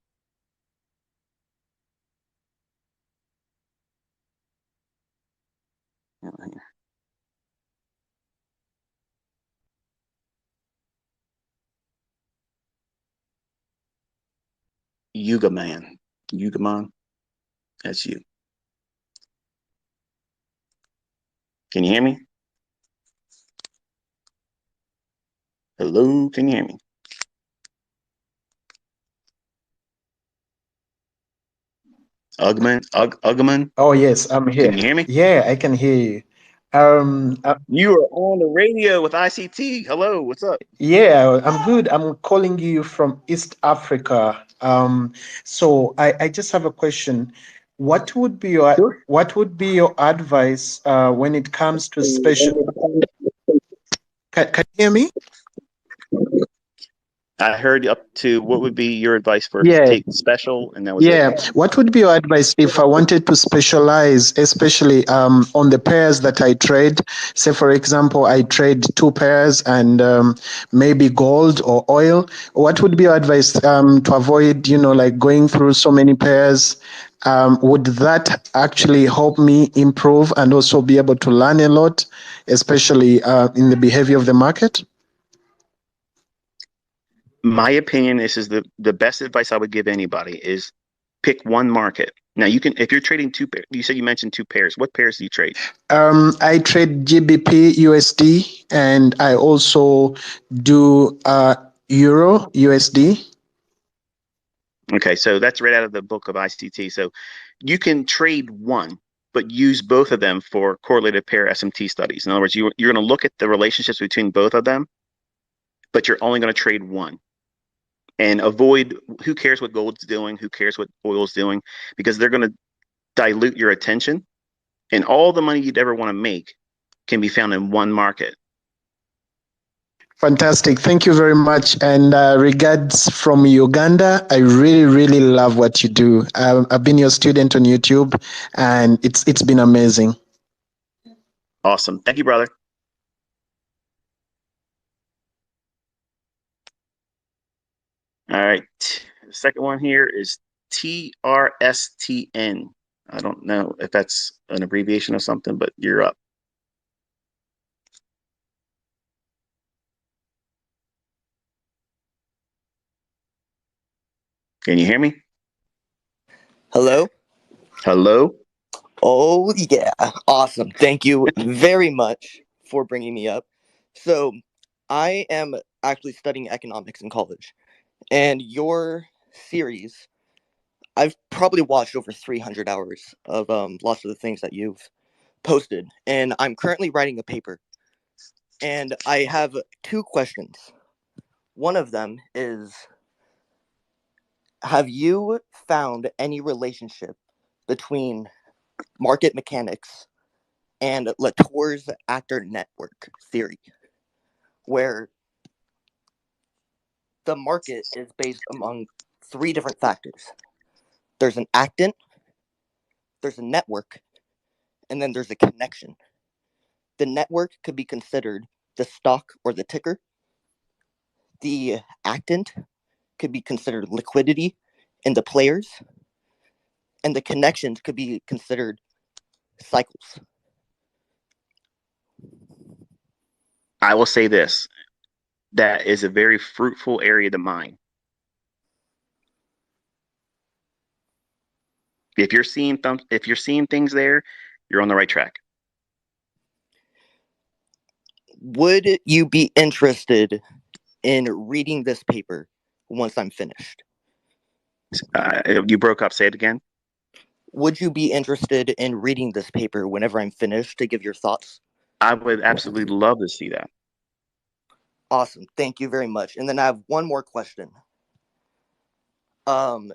Yuga Man. Yuga Man. That's you. Can you hear me? Hello, can you hear me? Ugman. Oh yes, I'm here. Can you hear me? Yeah, I can hear you. You are on the radio with ICT. Hello, what's up? Yeah, I'm good. I'm calling you from East Africa. So I just have a question. Sure. What would be your advice when it comes to special? Can you hear me? I heard up to what would be your advice for Yeah. take special, and that was it. Yeah. What would be your advice if I wanted to specialize, especially on the pairs that I trade? Say, for example, I trade 2 pairs and maybe gold or oil. What would be your advice to avoid, like going through so many pairs? Would that actually help me improve and also be able to learn a lot, especially in the behavior of the market? My opinion, this is the best advice I would give anybody is pick one market. Now you can, if you're trading 2 pairs, you said you mentioned 2 pairs. What pairs do you trade? I trade GBP USD and I also do Euro USD. Okay, so that's right out of the book of ICT. So you can trade one, but use both of them for correlated pair SMT studies. In other words, you're going to look at the relationships between both of them, but you're only going to trade one and avoid who cares what gold's doing, who cares what oil's doing, because they're going to dilute your attention. And all the money you'd ever want to make can be found in one market. Fantastic. Thank you very much. And regards from Uganda. I really, really love what you do. I've been your student on YouTube, and it's been amazing. Awesome. Thank you, brother. All right. The second one here is TRSTN. I don't know if that's an abbreviation of something, but you're up. Can you hear me? Hello? Hello? Oh, yeah. Awesome. Thank you very much for bringing me up. So, I am actually studying economics in college, and your series, I've probably watched over 300 hours of lots of the things that you've posted, and I'm currently writing a paper, and I have two questions. One of them is, have you found any relationship between market mechanics and Latour's actor network theory, where the market is based among three different factors? There's an actant, there's a network, and then there's a connection. The network could be considered the stock or the ticker. The actant could be considered liquidity in the players, and the connections could be considered cycles. I will say this. That is a very fruitful area to mine. If you're seeing things there, you're on the right track. Would you be interested in reading this paper once I'm finished? You broke up. Say it again. Would you be interested in reading this paper whenever I'm finished to give your thoughts? I would absolutely love to see that. Awesome. Thank you very much. And then I have one more question.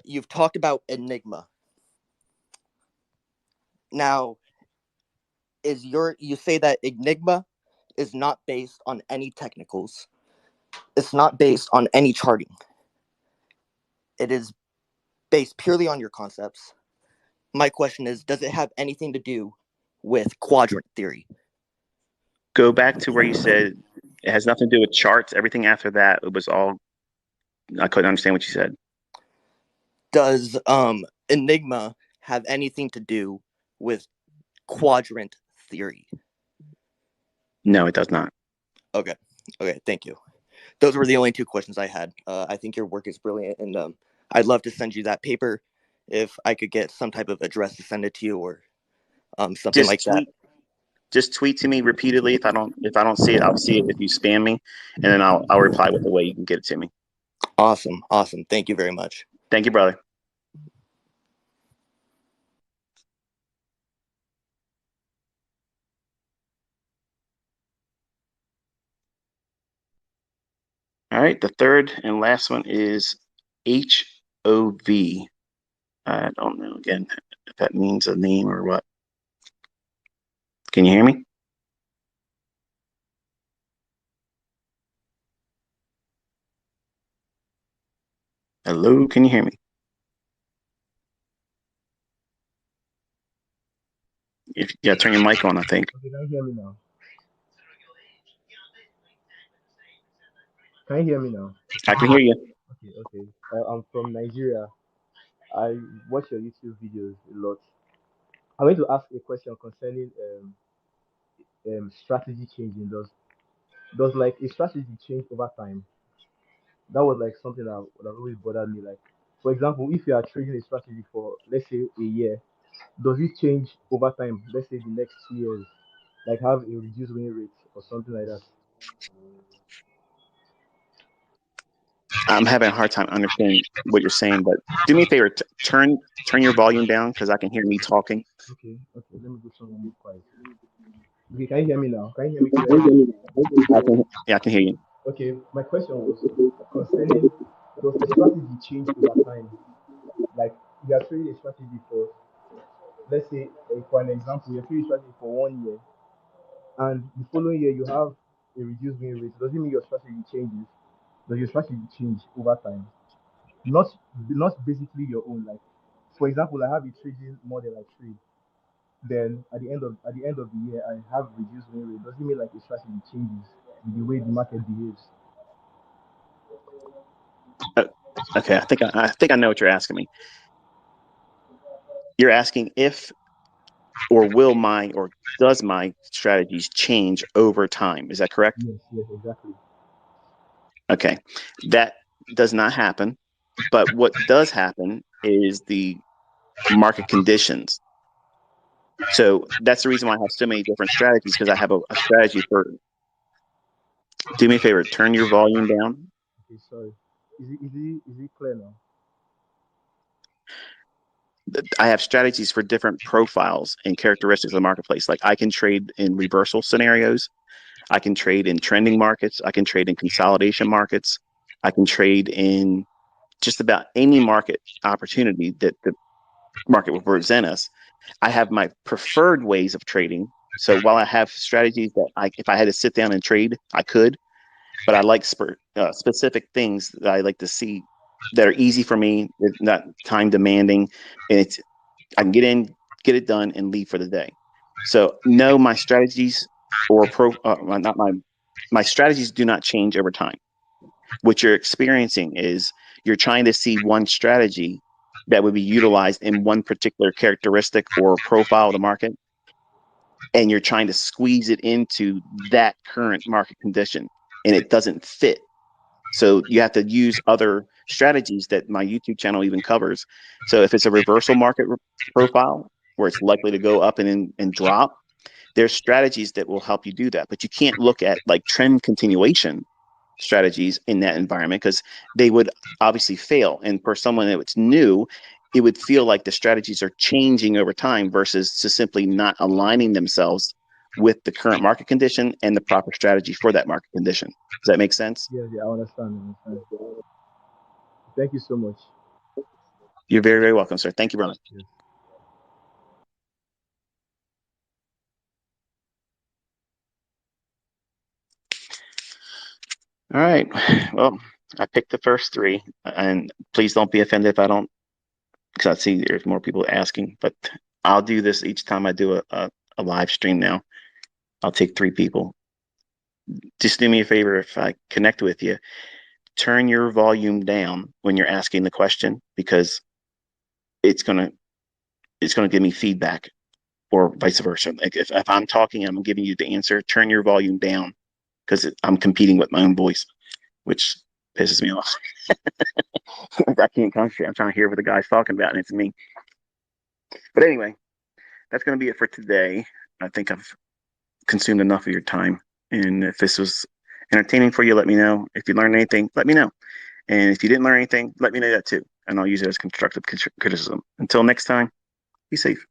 You've talked about Enigma. Now, you say that Enigma is not based on any technicals. It's not based on any charting. It is based purely on your concepts. My question is, does it have anything to do with quadrant theory? Go back to where you said it has nothing to do with charts. Everything after that, it was all, I couldn't understand what you said. Does Enigma have anything to do with quadrant theory? No, it does not. Okay. Okay. Thank you. Those were the only two questions I had. I think your work is brilliant, and I'd love to send you that paper if I could get some type of address to send it to you, or something Just like that. tweet, just tweet to me repeatedly. If I don't see it, I'll see it if you spam me, and then I'll reply with the way you can get it to me. Awesome. Awesome. Thank you very much. Thank you, brother. All right, the third and last one is HOV. I don't know again if that means a name or what. Can you hear me? Hello, can you hear me? If yeah, turn your mic on, I think. Okay, can you hear me now? Can you hear me now? I can hear you. Okay, okay. I'm from Nigeria. I watch your YouTube videos a lot. I want to ask a question concerning strategy changing. Does like a strategy change over time? That was like something that always bothered me. Like, for example, if you are trading a strategy for let's say a year, does it change over time? Let's say the next 2 years, like have a reduced win rate or something like that. I'm having a hard time understanding what you're saying, but do me a favor, turn your volume down because I can hear me talking. Okay, okay. Let me go somewhere more quiet. Okay, can you hear me now? Can you hear me clearly? Yeah, I can hear you. Okay, my question was concerning, does the strategy change over time? Like you are trading a strategy for, let's say, for an example, you're trading a strategy for 1 year, and the following year you have a reduced win rate, doesn't mean your strategy changes. Does your strategy change over time? Not not basically your own. Like for example, I have a trading model I trade. Then at the end of the year, I have reduced win rate. Doesn't mean like the strategy changes with the way the market behaves. Uh, okay, I think I know what you're asking me. You're asking if or will my or does my strategies change over time? Is that correct? Yes, yes, exactly. Okay, that does not happen. But what does happen is the market conditions. So that's the reason why I have so many different strategies because I have a strategy for. Do me a favor, turn your volume down. Okay, sorry. Is it clear now? I have strategies for different profiles and characteristics of the marketplace. Like I can trade in reversal scenarios. I can trade in trending markets. I can trade in consolidation markets. I can trade in just about any market opportunity that the market will present us. I have my preferred ways of trading. So while I have strategies that if I had to sit down and trade, I could, but I like specific things that I like to see that are easy for me, not time demanding, and I can get in, get it done, and leave for the day. So no, my strategies or not my strategies do not change over time. What you're experiencing is you're trying to see one strategy that would be utilized in one particular characteristic or profile of the market, and you're trying to squeeze it into that current market condition, and it doesn't fit. So you have to use other strategies that my YouTube channel even covers. So if it's a reversal market profile where it's likely to go up and drop, there's strategies that will help you do that. But you can't look at like trend continuation strategies in that environment because they would obviously fail. And for someone that's new, it would feel like the strategies are changing over time versus just simply not aligning themselves with the current market condition and the proper strategy for that market condition. Does that make sense? Yeah, yeah, I understand. I understand. Thank you so much. You're very, very welcome, sir. Thank you, brother. Yes. All right. Well, I picked the first three, and please don't be offended if I don't, because I see there's more people asking, but I'll do this each time I do a live stream now. I'll take three people. Just do me a favor if I connect with you, turn your volume down when you're asking the question because it's gonna it's gonna give me feedback or vice versa. Like if I'm talking, I'm giving you the answer, turn your volume down because I'm competing with my own voice, which pisses me off. I can't concentrate. I'm trying to hear what the guy's talking about, and it's me. But anyway, that's going to be it for today. I think I've consumed enough of your time. And if this was entertaining for you, let me know. If you learned anything, let me know. And if you didn't learn anything, let me know that too. And I'll use it as constructive criticism. Until next time, be safe.